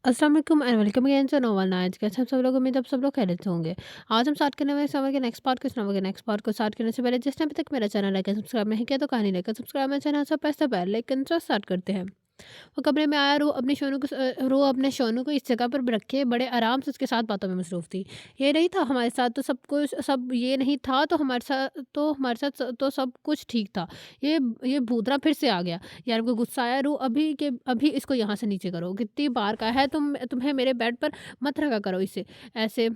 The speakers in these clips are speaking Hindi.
अस्सलाम वालेकुम and welcome again to Novel Nights. कैसे हैं सब लोग? उम्मीद है आप सब लोग खैरियत से होंगे। आज हम स्टार्ट करने वाले समय के नेक्स्ट पार्ट को स्टार्ट करने से पहले जिसने अभी तक मेरा चैनल लाइक सब्सक्राइब नहीं किया तो कहानी लाइक सब्सक्राइब मेरा चैनल सब पैसा पहले लेकिन तो स्टार्ट करते हैं। वो कमरे में आया, रू अपने शोनू को इस जगह पर रखे बड़े आराम से उसके साथ बातों में मसरूफ़ थी। ये नहीं था हमारे साथ तो सब ये नहीं था तो हमारे साथ तो सब कुछ ठीक था। ये भूतरा फिर से आ गया। यार को गुस्सा आया, रू अभी के अभी इसको यहाँ से नीचे करो। कितनी बार कहा है तुम्हें मेरे बेड पर मत रखा करो इसे ऐसे।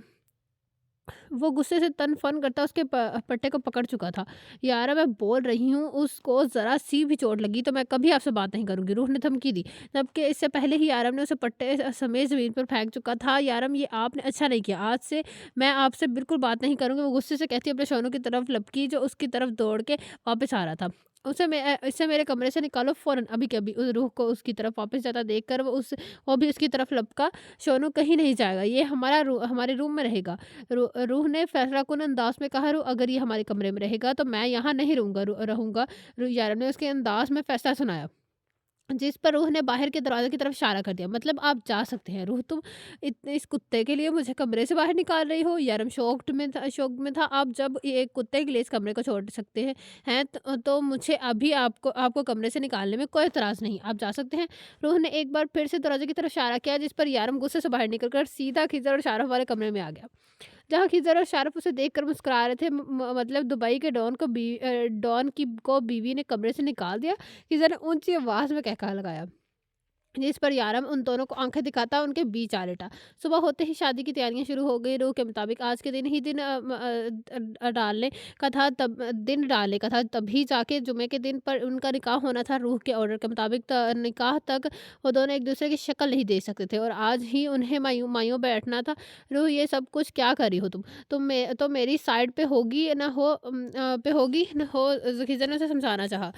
वो गुस्से से तन-फ़न करता उसके पट्टे को पकड़ चुका था। यार मैं बोल रही हूँ, उसको ज़रा-सी भी चोट लगी तो मैं कभी आपसे बात नहीं करूँगी, रूह ने धमकी दी। जबकि इससे पहले ही यारम ने उसे पट्टे समेत ज़मीन पर फेंक चुका था। यारम ये आपने अच्छा नहीं किया, आज से मैं आपसे बिल्कुल बात नहीं करूँगी। वो गुस्से से कहती अपने शोनू की तरफ लपकी जो उसकी तरफ दौड़ के वापस आ रहा था। इसे मेरे कमरे से निकालो फ़ौरन अभी के अभी। उस रूह को उसकी तरफ वापस जाता देखकर वो भी उसकी तरफ लपका। शोनू कहीं नहीं जाएगा, ये हमारे रूम में रहेगा। रूह ने फैसलाकुन अंदाज में कहा, रू अगर ये हमारे कमरे में रहेगा तो मैं यहाँ नहीं रहूँगा। यारम ने उसके अंदाज में फैसला सुनाया, जिस पर रूह ने बाहर के दरवाजे की तरफ इशारा कर दिया। मतलब आप जा सकते हैं रूह, तुम इतने इस कुत्ते के लिए मुझे कमरे से बाहर निकाल रही हो? यारम शौक में था। आप जब ये एक कुत्ते के लिए इस कमरे को छोड़ सकते हैं तो मुझे अभी आपको आपको कमरे से निकालने में कोई एतराज़ नहीं, आप जा सकते हैं। रूह ने एक बार फिर से दरवाजे की तरफ इशारा किया, जिस पर यारम गुस्से से बाहर निकलकर सीधा खिजर और शारफ वाले कमरे में आ गया, जहाँ खिज़र और शारफ उसे देखकर मुस्कुरा रहे थे। मतलब दुबई के डॉन की को बीवी ने कमरे से निकाल दिया। खिज़र ने ऊँची आवाज़ में कहका लगाया, जिस पर यारम उन दोनों को आंखें दिखाता उनके बीच आ लेटा। सुबह होते ही शादी की तैयारियां शुरू हो गई। रूह के मुताबिक आज के दिन ही दिन डालने का था, तभी जाके जुमे के दिन पर उनका निकाह होना था। रूह के ऑर्डर के मुताबिक निकाह तक वो दोनों एक दूसरे की शक्ल नहीं देख सकते थे और आज ही उन्हें मायूं मायूं बैठना था। रूह, ये सब कुछ क्या कर रही हो तुम मेरी साइड पे होगी ना हो, खिज़र ने उसे समझाना चाहा।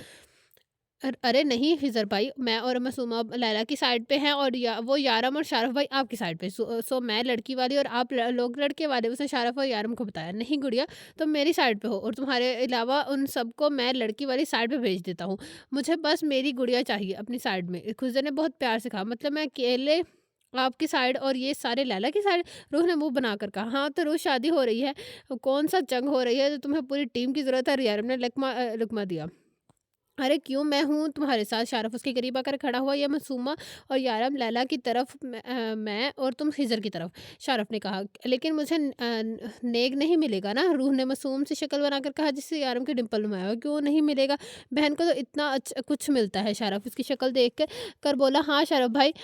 अरे नहीं हिज़र भाई, मैं और मासूमा अब लैला की साइड पे हैं और वो यारम और शारफ भाई आपकी साइड पे। सो मैं लड़की वाली और आप लोग लड़के वाले। उसने शारफ और यारम को बताया। नहीं गुड़िया, तुम मेरी साइड पे हो और तुम्हारे अलावा उन सबको मैं लड़की वाली साइड पे भेज देता हूँ। मुझे बस मेरी गुड़िया चाहिए अपनी साइड में। खुज़र ने बहुत प्यार से कहा, मतलब मैं अकेले आपकी साइड और ये सारे लैला की साइड? रूह ने मुंह बनाकर कहा, हाँ तो रोज शादी हो रही है, कौन सा जंग हो रही है जो तुम्हें पूरी टीम की जरूरत है? यारम ने लकमा दिया। अरे क्यों, मैं हूँ तुम्हारे साथ। शारफ उसके करीब आकर खड़ा हुआ। या मासूमा और यारम लैला की तरफ, मैं और तुम खिज़र की तरफ। शारफ ने कहा, लेकिन मुझे नेक नहीं मिलेगा ना? रूह ने मासूम सी शक्ल बनाकर कहा, जिससे यारम के डिंपल नुमाया हुआ। क्यों नहीं मिलेगा? बहन को तो इतना अच्छा कुछ मिलता है। शारफ उसकी शक्ल देख कर बोला, हाँ शारफ भाई,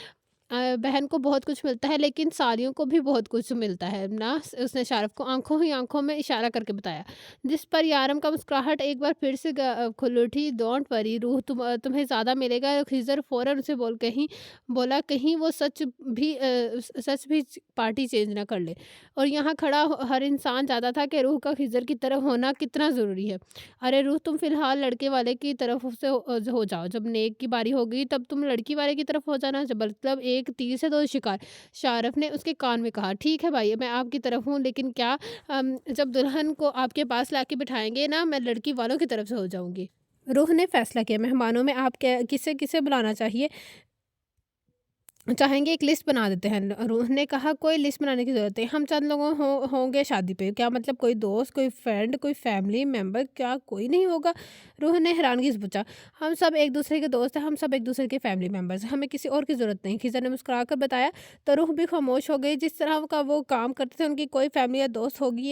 बहन को बहुत कुछ मिलता है लेकिन सालियों को भी बहुत कुछ मिलता है ना? उसने शारफ को आंखों ही आंखों में इशारा करके बताया, जिस पर यारम का मुस्कुराहट एक बार फिर से खुल उठी। डोंट वरी रूह, तुम्हें ज़्यादा मिलेगा। खिज़र फ़ौरन उसे बोला, कहीं वो सच भी पार्टी चेंज ना कर ले। और यहाँ खड़ा हर इंसान जानता था कि रूह का खिज़र की तरफ होना कितना ज़रूरी है। अरे रूह, तुम फ़िलहाल लड़के वाले की तरफ से हो जाओ। जब नेक की बारी होगी तब तुम लड़की वाले की तरफ हो जाना। जब मतलब एक तीर से दो शिकार। शारफ ने उसके कान में कहा, ठीक है भाई, मैं आपकी तरफ हूँ, लेकिन क्या जब दुल्हन को आपके पास लाके बिठाएँगे ना, मैं लड़की वालों की तरफ से हो जाऊँगी। रूह ने फैसला किया, मेहमानों में आप क्या किसे-किसे बुलाना चाहेंगे, एक लिस्ट बना देते हैं। रूह ने कहा, कोई लिस्ट बनाने की ज़रूरत नहीं, हम चंद लोग होंगे शादी पे। क्या मतलब कोई दोस्त, कोई फ्रेंड, कोई फैमिली मेंबर, क्या कोई नहीं होगा? रूह ने हैरानगी से पूछा। हम सब एक दूसरे के दोस्त हैं, हम सब एक दूसरे के फैमिली मेंबर्स हैं, हमें किसी और की ज़रूरत नहीं। खिज़र ने मुस्कुरा कर बताया। तो रूह भी खामोश हो गई। जिस तरह का वो काम करते थे, उनकी कोई फैमिली या दोस्त होगी,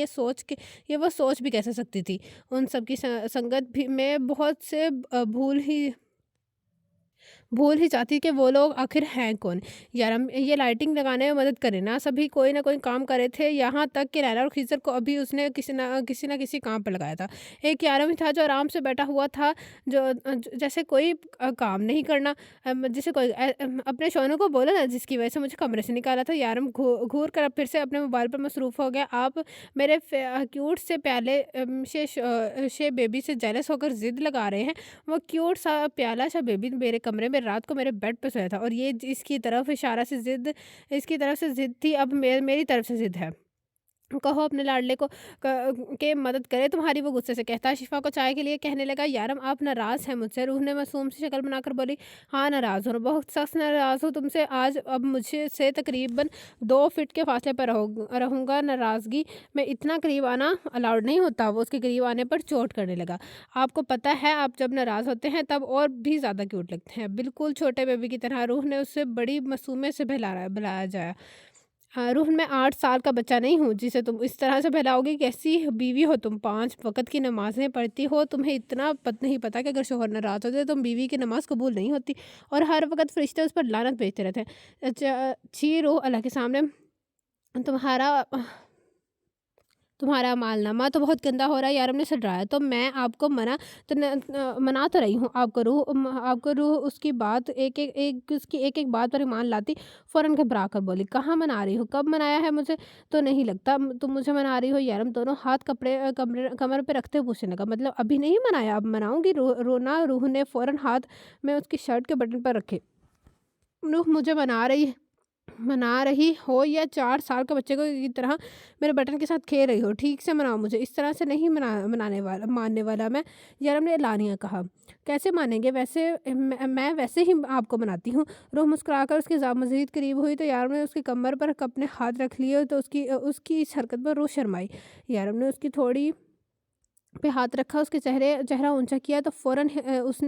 ये वो सोच भी कैसे सकती थी? उन सब की संगत भी में बहुत से भूल ही जाती कि वो लोग आखिर हैं कौन। यार हम ये लाइटिंग लगाने में मदद करें ना, सभी कोई ना कोई काम कर रहे थे, यहाँ तक कि नैना और खीज़र को अभी उसने किसी काम पर लगाया था। एक यारम ही था जो आराम से बैठा हुआ था, जैसे कोई काम नहीं करना। जैसे कोई अपने शोनू को बोला ना, जिसकी वजह से मुझे कमरे से निकाला था। यारम घूर कर अब फिर से अपने मोबाइल पर मसरूफ़ हो गया। आप मेरे क्यूट से प्याले शे बेबी से जेलस होकर ज़िद लगा रहे हैं। वो क्यूट सा प्याला सा बेबी मेरे कमरे में रात को मेरे बेड पे सोया था और इसकी तरफ से ज़िद थी, अब मेरी तरफ से ज़िद है। कहो अपने लाडले को के मदद करे तुम्हारी। वो गुस्से से कहता है शिफा को चाय के लिए कहने लगा, यारम आप नाराज़ हैं मुझसे। रूह ने मासूम सी शक्ल बनाकर बोली, हाँ नाराज़ हूँ, बहुत सख्त नाराज़ हूँ तुमसे। आज अब मुझे से तकरीबन 2 फीट के फासले पर रहूँगा। नाराज़गी में इतना करीब आना अलाउड नहीं होता। वो उसके करीब आने पर चोट करने लगा। आपको पता है आप जब नाराज़ होते हैं तब और भी ज़्यादा क्यूट लगते हैं, बिल्कुल छोटे बेबी की तरह। रूह ने उससे बड़ी मासूमियत से बहलाया जाया। हाँ, रूह, मैं 8 साल का बच्चा नहीं हूँ जिसे तुम इस तरह से बहलाओगी। कैसी बीवी हो तुम? 5 वक़्त की नमाज़ें पढ़ती हो, तुम्हें इतना नहीं पता कि अगर शौहर नाराज़ हो जाए तो बीवी की नमाज़ कबूल नहीं होती और हर वक़्त फ़रिश्ते उस पर लानत भेजते रहते हैं। अच्छा, छी रूह, अल्लाह के सामने तुम्हारा तुम्हारा मालनामा तो बहुत गंदा हो रहा है। यार ने डराया तो मैं आपको मना तो रही हूँ। आपको रूह उसकी बात उसकी एक-एक बात पर ईमान लाती फ़ौरन घबरा कर बोली, कहाँ मना रही हो? कब मनाया है? मुझे तो नहीं लगता तुम मुझे मना रही हो। यारम दोनों हाथ कमर पे रखते हुए पूछने लगा, मतलब अभी नहीं मनाया, अब मनाऊँगी? रूह ने फ़ौरन हाथ में उसकी शर्ट के बटन पर रखे। रूह, मुझे मना रही हो या 4 साल के बच्चे को की तरह मेरे बटन के साथ खेल रही हो? ठीक से मनाओ मुझे, इस तरह से नहीं मानने वाला मैं। यारम ने लानिया कहा। कैसे मानेंगे? वैसे मैं वैसे ही आपको मनाती हूँ। रूह मुस्कुराकर उसके मज़ीद करीब हुई तो यारम ने उसकी कमर पर अपने हाथ रख लिए तो उसकी इस हरकत पर रूह शर्माई। यारम ने उसकी थोड़ी पे हाथ रखा, उसके चेहरा ऊँचा किया तो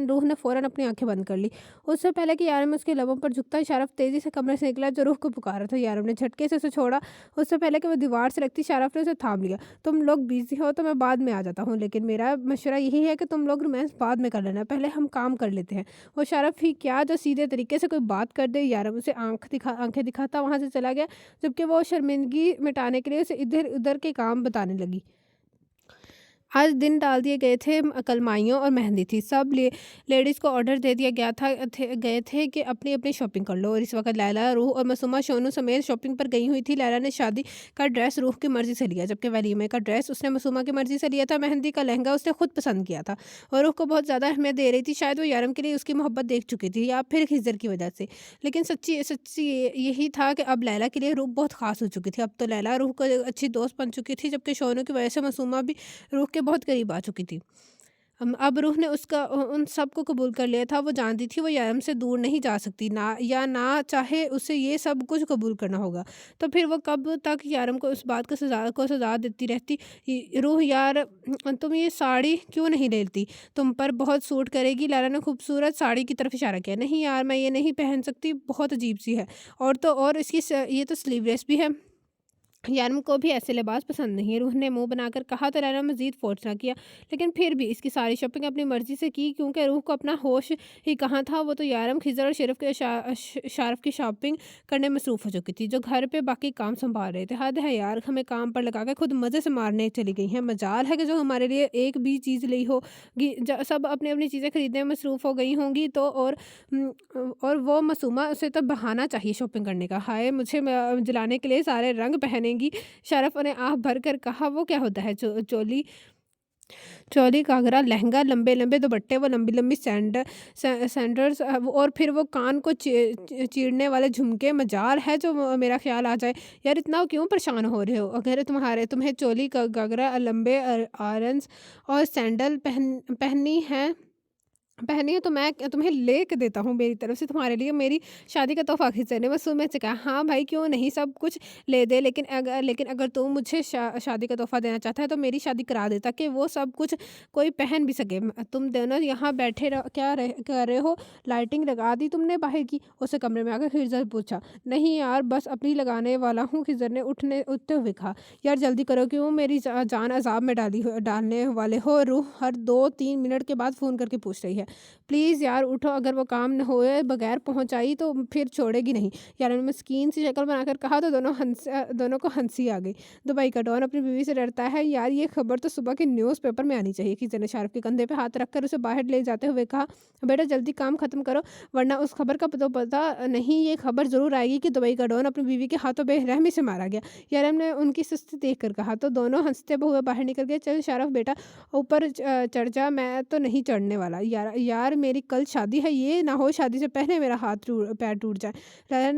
रूह ने फ़ौरन अपनी आँखें बंद कर ली। उससे पहले कि यारम उसके लबों पर झुकता, शारफ़ तेज़ी से कमरे से निकला जो रूह को पुकारा था। यारम ने झटके से उसे छोड़ा। उससे पहले कि वो दीवार से लगती, शारफ़ ने उसे थाम लिया। तुम लोग बिज़ी हो तो मैं बाद में आ जाता हूँ, लेकिन मेरा मशवरा यही है कि तुम लोग रोमांस बाद में कर लेना, पहले हम काम कर लेते हैं। वो शारफ़ ही क्या जो सीधे तरीके से कोई बात कर दे। यारम उसे आँखें दिखाता वहाँ से चला गया, जबकि वो शर्मिंदगी मिटाने के लिए उसे इधर-उधर के काम बताने लगी। आज दिन डाल दिए गए थे। कल माइयों और मेहंदी थी। सब लेडीज़ को ऑर्डर दे दिया गए थे कि अपनी अपनी शॉपिंग कर लो। और इस वक्त लैला, रूह और मासूमा शोनू समेत शॉपिंग पर गई हुई थी। लैला ने शादी का ड्रेस रूह की मर्ज़ी से लिया, जबकि वलीमे का ड्रेस उसने मासूमा की मर्ज़ी से लिया था। मेहंदी का लहंगा उसने खुद पसंद किया था और रूह को बहुत ज़्यादा अहमियत दे रही थी। शायद वो यारम के लिए उसकी मोहब्बत देख चुकी थी या फिर खिज़र की वजह से। लेकिन सच्ची सच्ची यही था कि अब लैला के लिए रूह बहुत ख़ास हो चुकी थी। अब तो लैला रूह को अच्छी दोस्त बन चुकी थी, जबकि शोनू की वजह से मासूमा भी रूह के बहुत करीब आ चुकी थी। अब रूह ने उन सब को कबूल कर लिया था। वो जानती थी वो यारम से दूर नहीं जा सकती, ना चाहे उसे ये सब कुछ कबूल करना होगा। तो फिर वो कब तक यारम को उस बात को सज़ा देती रहती। रूह यार, तुम ये साड़ी क्यों नहीं लेती? तुम पर बहुत सूट करेगी। लैला ने खूबसूरत साड़ी की तरफ इशारा किया। नहीं यार, मैं ये नहीं पहन सकती, बहुत अजीब सी है। और तो और ये तो स्लीवलेस भी है। यारम को भी ऐसे लिबास पसंद नहीं है। रूह ने मुंह बनाकर कहा तो लैला मजीद फोर्स ना किया, लेकिन फिर भी इसकी सारी शॉपिंग अपनी मर्जी से की, क्योंकि रूह को अपना होश ही कहाँ था। वो तो यारम, खिजर और शरीफ के शारफ की शॉपिंग करने मसरूफ़ हो चुकी थी, जो घर पे बाकी काम संभाल रहे थे। हद है यार, हमें काम पर लगा के खुद मज़े से मारने चली गई हैं। मजाल है कि जो हमारे लिए एक भी चीज़ ली होगी, सब अपनी अपनी चीज़ें खरीदने में मसरूफ़ हो गई होंगी तो। और वो मासूमा, उसे तो बहाना चाहिए शॉपिंग करने का। हाय, मुझे जलाने के लिए सारे रंग पहनेंगी। शरफ़ ने आह भर कर कहा, वो क्या होता है? चोली चोली, घाघरा, लहंगा, लंबे-लंबे दुपट्टे, वो लंबी-लंबी सैंडल्स, और फिर वो कान को चीरने वाले झुमके। मजाल है जो मेरा ख़्याल आ जाए। यार इतना क्यों परेशान हो रहे हो? अगर तुम्हें चोली, घाघरा, लंबे ऑरेंज और सैंडल पहनी है तो मैं तुम्हें ले के देता हूँ मेरी तरफ से तुम्हारे लिए मेरी शादी का तोहफ़ा खींचने। मासूमियत से कहा, हाँ भाई क्यों नहीं, सब कुछ ले दे, लेकिन अगर तू मुझे शादी का तोहफ़ा देना चाहता है तो मेरी शादी करा दे, ताकि वो सब कुछ कोई पहन भी सके। तुम दोनों यहाँ बैठे क्या कर रहे हो? लाइटिंग लगा दी तुमने बाहर की? उसे कमरे में आकर खिज़र पूछा। नहीं यार, बस अपनी लगाने वाला हूँ। खिज़र ने उठते हुए कहा। यार जल्दी करो, क्यों मेरी जान अजाब में डालने वाले हो? रूह हर 2-3 मिनट के बाद फ़ोन करके पूछ रही है। प्लीज़ यार उठो, अगर वो काम न होए बगैर पहुँचाई तो फिर छोड़ेगी नहीं। यार ने मस्कीन सी शक्ल बनाकर कहा तो दोनों को हंसी आ गई। दुबई का डॉन अपनी बीवी से डरता है। यार ये खबर तो सुबह के न्यूज़पेपर में आनी चाहिए। किसी ने शारफ के कंधे पे हाथ रखकर उसे बाहर ले जाते हुए कहा, बेटा जल्दी काम खत्म करो, वरना उस खबर का तो पता नहीं, ये खबर ज़रूर आएगी कि दुबई का डॉन अपनी बीवी के हाथों बेरहमी से मारा गया। यार ने उनकी सुस्ती देख कर कहा तो दोनों हंसते हुए बाहर निकल गए। चल शारफ बेटा ऊपर चढ़ जा, मैं तो नहीं चढ़ने वाला। यार यार मेरी कल शादी है, ये ना हो शादी से पहले मेरा हाथ पैर टूट जाए। लैला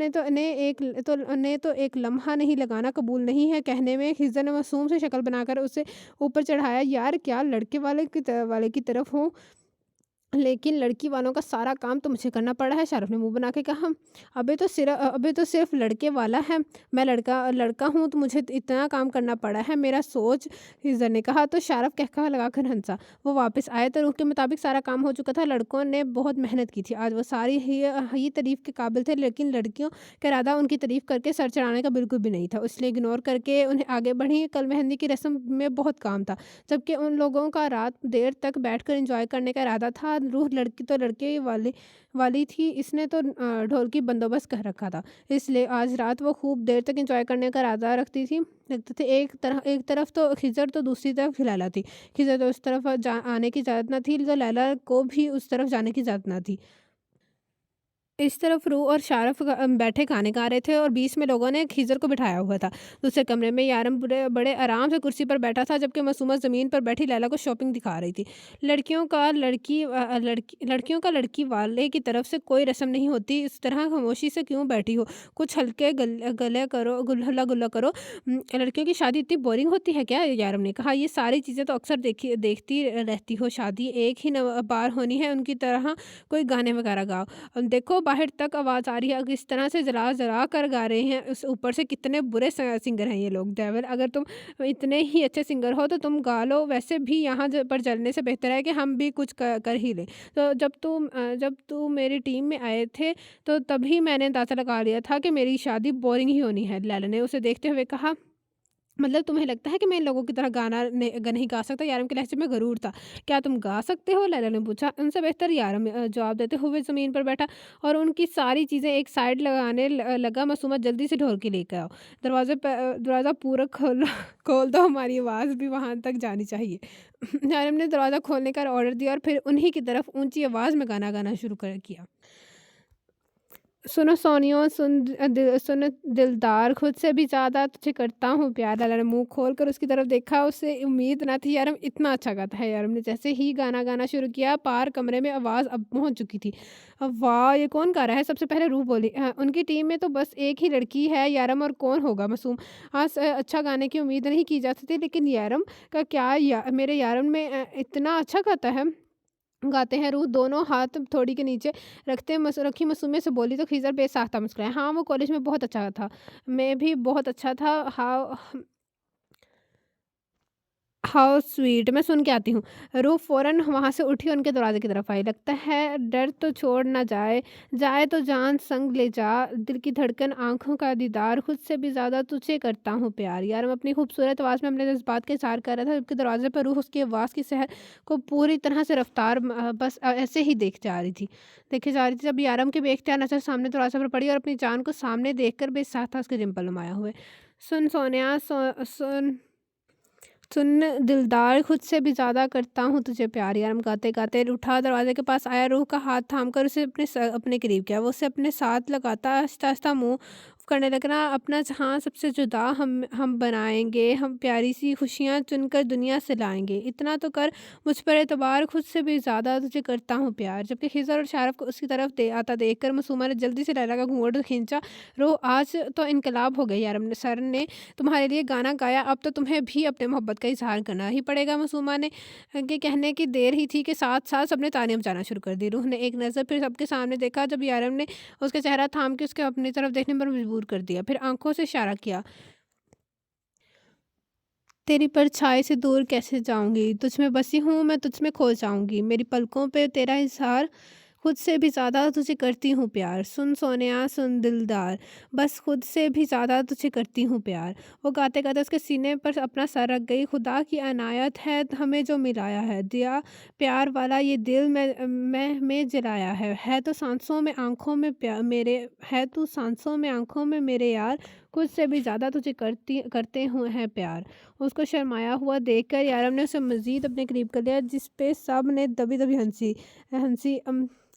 ने तो एक लम्हा नहीं लगाना कबूल नहीं है कहने में खिज़र ने मासूम सी शक्ल बनाकर उसे ऊपर चढ़ाया। यार क्या लड़के वाले की तरफ हो, लेकिन लड़की वालों का सारा काम तो मुझे करना पड़ा है। शाहरुख ने मुँह बना के कहा। अभी तो सिर्फ़ लड़के वाला है। मैं लड़का हूँ तो मुझे इतना काम करना पड़ा है। मेरा सोच, हिज़र ने कहा तो शाहरुख कहकहा लगाकर हँसा। वो वापस आए तो रूह के मुताबिक सारा काम हो चुका था। लड़कों ने बहुत मेहनत की थी। आज वो सारी ही तारीफ़ के काबिल थे, लेकिन लड़कियों का इरादा उनकी तारीफ़ करके सर चढ़ाने का बिल्कुल भी नहीं था। इसलिए इग्नोर करके उन्हें आगे बढ़ी। कल मेहंदी की रस्म में बहुत काम था, जबकि उन लोगों का रात देर तक बैठकर एंजॉय करने का इरादा था। रूह लड़की तो लड़के वाली वाली थी, इसने तो ढोल की बंदोबस्त कर रखा था, इसलिए आज रात वो खूब देर तक एंजॉय करने का इरादा रखते थे। एक तरफ तो खिजर तो दूसरी तरफ लैला थी। खिजर तो उस तरफ आने की इजाज़त न थी, तो लैला को भी उस तरफ जाने की इजाज़त न थी। इस तरफ रूह और शारफ बैठे खाने खा रहे थे और बीच में लोगों ने खीज़र को बिठाया हुआ था। दूसरे कमरे में यारम बड़े आराम से कुर्सी पर बैठा था, जबकि मासूमा ज़मीन पर बैठी लैला को शॉपिंग दिखा रही थी। लड़कियों का लड़की वाले की तरफ से कोई रस्म नहीं होती, इस तरह खामोशी से क्यों बैठी हो? कुछ हल्के गले करो, हल्ला गुल्ला करो। लड़कियों की शादी इतनी बोरिंग होती है क्या? यारम ने कहा। ये सारी चीज़ें तो अक्सर देखती रहती हो, शादी एक ही बार होनी है, उनकी तरह कोई गाने वगैरह गाओ। देखो बाहर तक आवाज़ आ रही है, किस तरह से जला-जला कर गा रहे हैं। उस ऊपर से कितने बुरे सिंगर हैं ये लोग। डेविल, अगर तुम इतने ही अच्छे सिंगर हो तो तुम गा लो। वैसे भी यहाँ पर जलने से बेहतर है कि हम भी कुछ कर ही लें। तो जब तुम मेरी टीम में आए थे तो तभी मैंने अंदाज़ा लगा लिया था कि मेरी शादी बोरिंग ही होनी है। लैला ने उसे देखते हुए कहा। मतलब तुम्हें लगता है कि मैं इन लोगों की तरह नहीं गा सकता? यारम के लहजे में गरूर था। क्या तुम गा सकते हो? लैला ने पूछा। उनसे बेहतर यारम जवाब देते हुए ज़मीन पर बैठा और उनकी सारी चीज़ें एक साइड लगाने लगा। मासूमा जल्दी से ढोलकी लेकर आओ। दरवाज़ा पूरा खोलो खोल दो, हमारी आवाज़ भी वहाँ तक जानी चाहिए। यारम ने दरवाज़ा खोलने का ऑर्डर दिया और फिर उन्हीं की तरफ ऊँची आवाज़ में गाना गाना शुरू कर किया। सुनो सोनियो, सुन दिलदार, खुद से भी ज़्यादा तुझे करता हूँ प्यार। लाला ने मुँह खोलकर उसकी तरफ देखा, उसे उम्मीद ना थी यारम इतना अच्छा गाता है। यारम ने जैसे ही गाना गाना शुरू किया, पार कमरे में आवाज़ अब पहुँच चुकी थी। अब वाह! ये कौन गा रहा है? सबसे पहले रूह बोली। उनकी टीम में तो बस एक ही लड़की है, यारम, और कौन होगा? मासूम। हाँ, अच्छा गाने की उम्मीद नहीं की जा सकती, लेकिन यारम का क्या मेरे यारम में इतना अच्छा गाते हैं। रूह दोनों हाथ थोड़ी के नीचे रखी मासूमियत से बोली, तो खीज़र बेसाख्ता मुस्कुराया। हाँ, वो कॉलेज में बहुत अच्छा था। मैं भी बहुत अच्छा था। हाउ स्वीट, मैं सुन के आती हूँ। रूह फ़ौरन वहाँ से उठी, उनके दरवाज़े की तरफ आई। लगता है डर तो छोड़ ना जाए, जाए तो जान संग ले जा, दिल की धड़कन आँखों का दीदार, खुद से भी ज़्यादा तुझे करता हूँ प्यार। यार, मैं अपनी खूबसूरत आवाज़ में अपने जज़्बात का इज़हार कर रहा था, जबकि दरवाज़े पर रूह उसकी आवाज़ की सहर को पूरी तरह से बस ऐसे ही देखे जा रही थी। जब यारम की बेख्तियार नज़र सामने दरवाज़े पर पड़ी और अपनी जान को सामने देखकर बेसाख्ता उसके डिंपल नुमाया हुए। सुन सोनिया, सुन दिलदार, खुद से भी ज़्यादा करता हूँ तुझे प्यार। यार, गाते-गाते उठा, दरवाज़े के पास आया, रूह का हाथ थामकर उसे अपने करीब किया। वो उसे अपने साथ लगाता आहिस्ता-आहिस्ता मूव करने लगा। अपना जहाँ सबसे जुदा हम बनाएँगे, हम प्यारी सी खुशियाँ चुनकर दुनिया से लाएँगे। इतना तो कर मुझ पर एतबार, खुद से भी ज़्यादा तुझे करता हूँ प्यार। जबकि खिज़र और शारफ को उसकी तरफ आता देखकर मासूमा ने जल्दी से लैला का घूंघट खींचा। रूह, आज तो इनकलाब हो गई यार, सर ने तुम्हारे लिए गाना गाया, अब तो तुम्हें भी अपने मोहब्बत का इज़हार करना ही पड़ेगा। मासूमा ने के कहने की देर ही थी कि साथ-साथ सबने तालियाँ बजाना शुरू कर दी। रूह ने एक नज़र फिर सबके सामने देखा, जब यारम ने उसका चेहरा थाम के उसके अपनी तरफ देखने पर मजबूर कर दिया। फिर आँखों से इशारा किया। तेरी परछाई से दूर कैसे जाऊँगी? तुझ में बसी हूँ मैं, तुझ में खो जाऊँगी। मेरी पलकों पे तेरा इज़हार, खुद से भी ज़्यादा तुझे करती हूँ प्यार। सुन सोनिया, सुन दिलदार, बस खुद से भी ज़्यादा तुझे करती हूँ प्यार। वो गाते-गाते उसके सीने पर अपना सर रख गई। खुदा की अनायत है हमें जो मिलाया है, दिया प्यार वाला ये दिल में जलाया है तो सांसों में आँखों में है तू सांसों में आँखों में मेरे यार, खुद से भी ज़्यादा तुझे करते हुए हैं प्यार। उसको शर्माया हुआ देखकर यारम ने उसे मज़ीद अपने करीब कर लिया, जिस पे सब ने दबी-दबी हँसी हँसी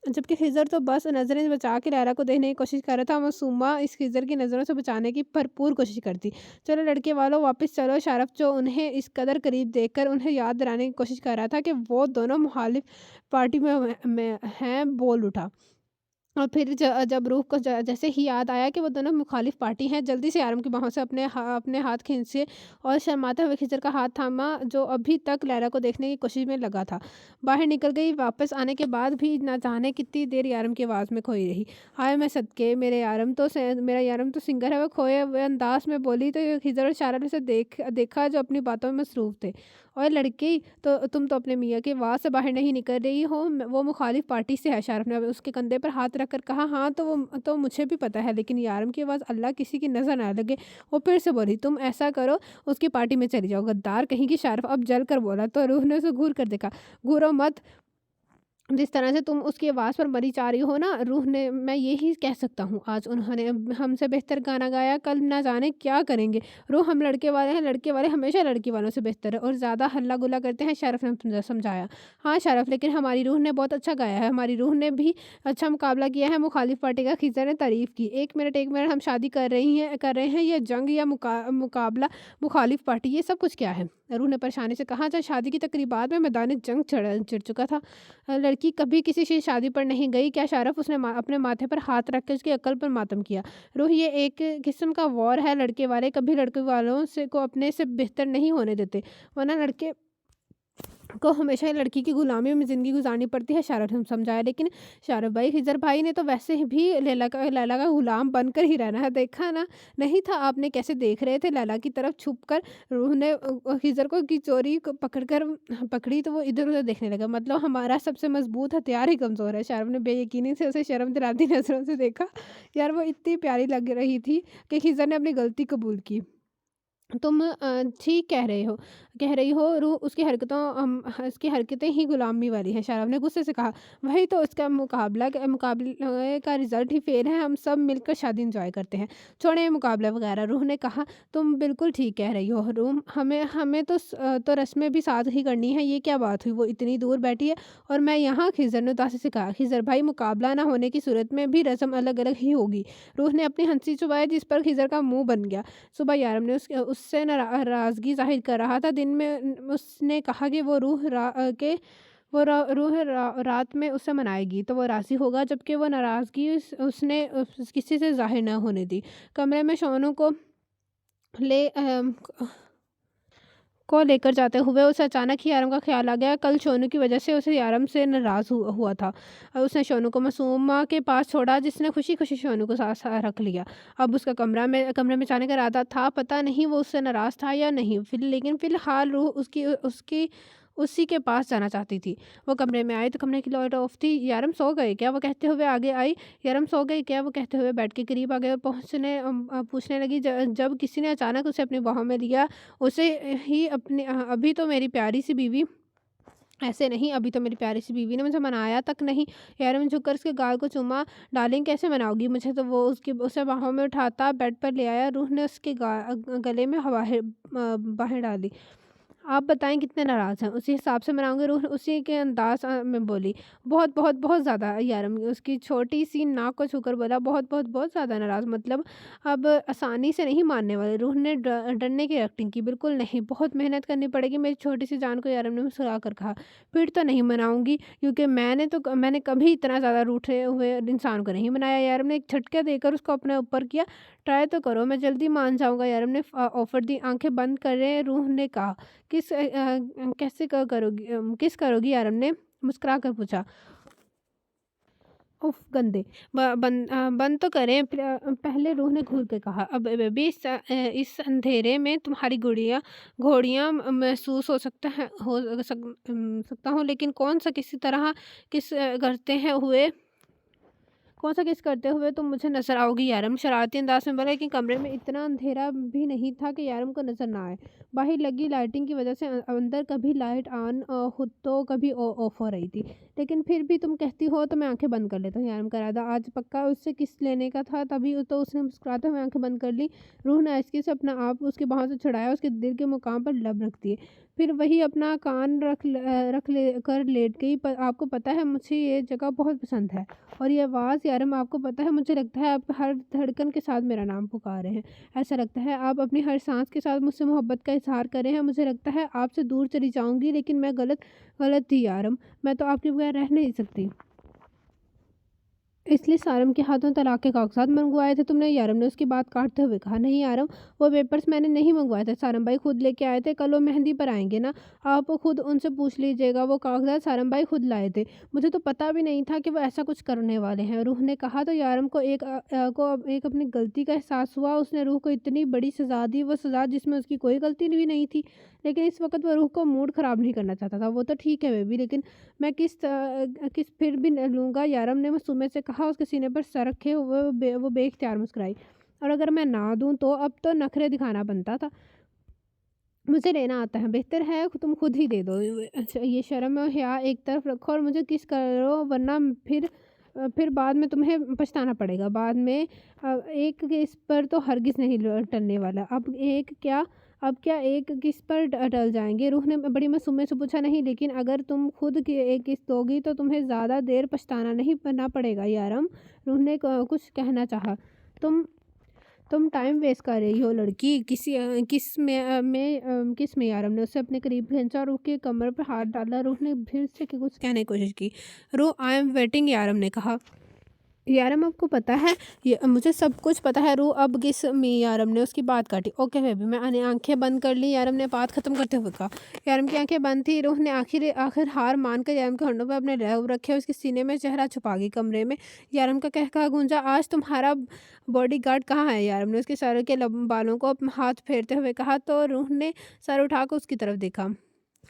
जबकि खिज़र तो बस नज़रें बचा के लैला को देखने की कोशिश कर रहा था। मासूमा इस खिज़र की नज़रों से बचाने की भरपूर कोशिश करती। चलो लड़के वालों वापस चलो। शारफ़ जो उन्हें इस कदर करीब देखकर उन्हें याद दिलाने की कोशिश कर रहा था कि वो दोनों मुखालिफ़ पार्टी में हैं, बोल उठा। और फिर जब रूह को जैसे ही याद आया कि वो दोनों मुखालिफ पार्टी हैं, जल्दी से आरम की बाहों से अपने हाथ खींचे और शर्माते हुए खिज़र का हाथ थामा, जो अभी तक लैला को देखने की कोशिश में लगा था। बाहर निकल गई। वापस आने के बाद भी ना जाने कितनी देर यारम की आवाज़ में खोई रही। हाय मैं सदके, मेरा यारम तो सिंगर है। वो खोए हुए अंदाज में बोली तो खिज़र और शारम ने उसे देखा जो अपनी बातों में मसरूफ़ थे। और लड़की, तो तुम तो अपने मियाँ की आवाज़ से बाहर नहीं निकल रही हो। वो मुखालिफ पार्टी से है। शारफ़ ने अब उसके कंधे पर हाथ रख कर कहा। हाँ तो मुझे भी पता है, लेकिन यारम की आवाज़ अल्लाह किसी की नज़र ना लगे। वो फिर से बोली, तुम ऐसा करो, उसकी पार्टी में चली जाओ, गद्दार कहीं की। शारफ़ अब जल कर बोला। तो रूह ने उसे घूर कर देखा। घूरो मत, जिस तरह से तुम उसकी आवाज़ पर मरी जा रही हो ना। रूह ने, मैं यही कह सकता हूँ, आज उन्होंने हमसे बेहतर गाना गाया, कल ना जाने क्या करेंगे। रूह, हम लड़के वाले हैं, लड़के वाले हमेशा लड़की वालों से बेहतर है और ज़्यादा हल्ला गुल्ला करते हैं। शारफ़ ने समझाया। हाँ शारफ़, लेकिन हमारी रूह ने बहुत अच्छा गाया है। हमारी रूह ने भी अच्छा मुकाबला किया है। मुखालिफ पार्टी का खिज़र ने तारीफ़ की। एक मिनट, हम शादी कर रहे हैं, ये जंग या मुकाबला मुखालिफ पार्टी, ये सब कुछ क्या है? रूह ने परेशानी से कहा। जब शादी की तकरीबात में मैदान जंग चिढ़ चुका था। लड़की कभी किसी से शादी पर नहीं गई क्या शारफ़? उसने अपने माथे पर हाथ रख के उसकी अक्ल पर मातम किया। रूह, ये एक किस्म का वॉर है। लड़के वाले कभी लड़के वालों से को अपने से बेहतर नहीं होने देते, वरना लड़के को हमेशा ही लड़की की गुलामी में ज़िंदगी गुज़ारनी पड़ती है। शारफ़ ने समझाया। लेकिन शारफ़ भाई, खिज़र भाई ने तो वैसे भी लैला का गुलाम बनकर ही रहना है। देखा ना, नहीं था आपने कैसे देख रहे थे लैला की तरफ छुप कर। रूह ने खिज़र को की चोरी को पकड़ी तो वो इधर-उधर देखने लगा। मतलब हमारा सबसे मज़बूत हथियार ही कमज़ोर है। शारफ़ ने बेयकीनी से उसे शर्म दिलाती नज़रों से देखा। यार वो इतनी प्यारी लग रही थी कि खिज़र ने अपनी गलती कबूल की। तुम ठीक कह रही हो रूह, उसकी हरकतें ही गुलामी वाली हैं। शाराब ने गुस्से से कहा। वही तो, उसका मुकाबले का रिजल्ट ही फेल है। हम सब मिलकर शादी एंजॉय करते हैं, छोड़े मुकाबला वगैरह। रूह ने कहा। तुम बिल्कुल ठीक कह रही हो रूह, हमें हमें तो रस्में भी साथ ही करनी है। ये क्या बात हुई, वो इतनी दूर बैठी है और मैं यहाँ। खिज़र ने उदासी से कहा। खिज़र भाई, मुकाबला ना होने की सूरत में भी रस्म अलग अलग ही होगी। रूह ने अपनी हंसी चुबाई, जिस पर खिज़र का मुंह बन गया। सुबह यारम ने उससे नाराज़गी ज़ाहिर कर रहा था। दिन में उसने कहा कि वो रूह रात में उससे मनाएगी तो वो राज़ी होगा, जबकि वो नाराज़गी उसने किसी से ज़ाहिर न होने दी। कमरे में शोनू ले अ, को लेकर जाते हुए उसे अचानक ही यारम का ख़्याल आ गया। कल सोनू की वजह से उसे यारम से नाराज़ हुआ था। उसने सोनू को मासूमा के पास छोड़ा, जिसने खुशी-खुशी सोनू को साथ रख लिया। अब उसका कमरे में जाने का इरादा था। पता नहीं वो उससे नाराज़ था या नहीं। लेकिन फ़िलहाल रूह उसकी उसी के पास जाना चाहती थी। वो कमरे में आई तो कमरे की लाइट ऑफ़ थी। यारम सो गए क्या? वो कहते हुए आगे आई। यारम सो गए क्या? वो कहते हुए बेड के करीब आ गए और पूछने लगी। जब किसी ने अचानक उसे अपनी बाहों में लिया। उसे अभी तो मेरी प्यारी सी बीवी, ऐसे नहीं, अभी तो मेरी प्यारी सी बीवी ने मुझे मनाया तक नहीं। यार झुककर उसके गाल को चूमा। डार्लिंग कैसे मनाओगी मुझे? तो वो उसे बाहों में उठाता बेड पर ले आया। रूह ने उसके गले में बाहें डाली। आप बताएँ कितने नाराज़ हैं? उसी हिसाब से मनाऊँगी। रूह उसी के अंदाज़ में बोली। बहुत, बहुत, बहुत ज़्यादा। यारम उसकी छोटी-सी नाक को छूकर बोला। बहुत, बहुत, बहुत ज़्यादा नाराज़, मतलब अब आसानी से नहीं मानने वाले। रूह ने डरने की एक्टिंग की। बिल्कुल नहीं, बहुत मेहनत करनी पड़ेगी मेरी छोटी-सी जान को। यारम ने मुस्कुरा कर कहा। फिर तो नहीं मनाऊँगी, क्योंकि मैंने कभी इतना ज़्यादा रूठे हुए इंसान को नहीं मनाया। यारम ने एक झटका देकर उसको अपने ऊपर किया। ट्राई तो करो, मैं जल्दी मान जाऊँगा। यारम ने ऑफ़र दी। आँखें बंद करे रूह ने कहा। कैसे करोगी, किस करोगी? यारम ने मुस्कुरा कर पूछा। उफ़ गंदे! बंद तो करें। पहले रूह ने घूर के कहा। अब बेबी, इस अंधेरे में तुम्हारी घोड़ियाँ महसूस सकता हूँ, लेकिन कौन-सा किस करते हुए तुम मुझे नज़र आओगी? यारम शरारती अंदाज़ में बोला, लेकिन कमरे में इतना अंधेरा भी नहीं था कि यारम को नज़र ना आए। बाहर लगी लाइटिंग की वजह से अंदर कभी लाइट ऑन हो तो कभी ऑफ हो रही थी। लेकिन फिर भी तुम कहती हो तो मैं आँखें बंद कर लेता हूँ। यारम का इरादा आज पक्का उससे किस लेने का था, तभी तो उसने मुस्कुराते हुए आँखें बंद कर ली। रूह ने आहिस्ता से अपना आप उसकी बाहों से छुड़ाया, उसके दिल के मुकाम पर लब रख दिए। फिर वही अपना कान रख ले कर लेट गई। आपको पता है मुझे ये जगह बहुत पसंद है और ये आवाज़ यारम आपको पता है मुझे लगता है आप हर धड़कन के साथ मेरा नाम पुकार रहे हैं। ऐसा लगता है आप अपनी हर साँस के साथ मुझसे मोहब्बत का इज़हार कर रहे हैं। मुझे लगता है आपसे दूर चली जाऊँगी लेकिन मैं गलत गलत थी यारम। मैं तो आपके बगैर रह नहीं सकती। इसलिए सारम के हाथों तलाक के कागज़ात मँगवाए थे तुमने? यारम ने उसकी बात काटते हुए कहा। नहीं यारम, वो पेपर्स मैंने नहीं मँगवाए थे, सारम भाई खुद लेके आए थे। कल वो मेहंदी पर आएँगे ना, आप खुद उनसे पूछ लीजिएगा, वो कागज़ात सारम भाई खुद लाए थे। मुझे तो पता भी नहीं था कि वो ऐसा कुछ करने वाले हैं। रूह ने कहा तो यारम को एक अपनी गलती का एहसास हुआ। उसने रूह को इतनी बड़ी सज़ा दी, वो सज़ा जिसमें उसकी कोई गलती भी नहीं थी। लेकिन इस वक़्त वो रूह को मूड ख़राब नहीं करना चाहता था। वो तो ठीक है बेबी, लेकिन मैं किस फिर भी न लूँगा। यारम ने मासूमियत से कहा। उसके सीने पर सर रखे हुए वो बेइख्तियार मुस्कुराई। और अगर मैं ना दूँ तो? अब तो नखरे दिखाना बनता था। मुझे लेना आता है, बेहतर है तुम खुद ही दे दो। अच्छा, ये शर्म और हया एक तरफ रखो और मुझे किस करो, वरना फिर बाद में तुम्हें पछताना पड़ेगा। बाद में एक किस पर तो हरगिज़ नहीं टलने वाला। अब क्या एक किस पर टल जाएँगे? रूह ने बड़ी मासूमियत से पूछा। नहीं, लेकिन अगर तुम खुद की एक किस दोगी तो तुम्हें ज़्यादा देर पछताना नहीं ना पड़ेगा यारम। रूह ने कुछ कहना चाहा। तुम तुम टाइम वेस्ट कर रही हो लड़की। किस में यारम ने उसे अपने करीब खींचा और उसके कमर पर हाथ डाला। रूह ने फिर से कुछ कहने की कोशिश की। रूह, आई एम वेटिंग, यारम ने कहा। यारम, आपको पता है ये मुझे सब कुछ पता है। रूह अब किस में, यारम ने उसकी बात काटी। ओके बेबी, मैंने आंखें बंद कर ली, यारम ने बात खत्म करते हुए कहा। यारम की आंखें बंद थी। रूह ने आखिर हार मानकर यारम के होंठों पर अपने लहू रखे, उसके सीने में चेहरा छुपा गई। कमरे में यारम का कहकहा गूंजा। आज तुम्हारा बॉडीगार्ड कहाँ है? यारम ने उसके सर के बालों को हाथ फेरते हुए कहा। तो रूह ने सर उठाकर उसकी तरफ देखा।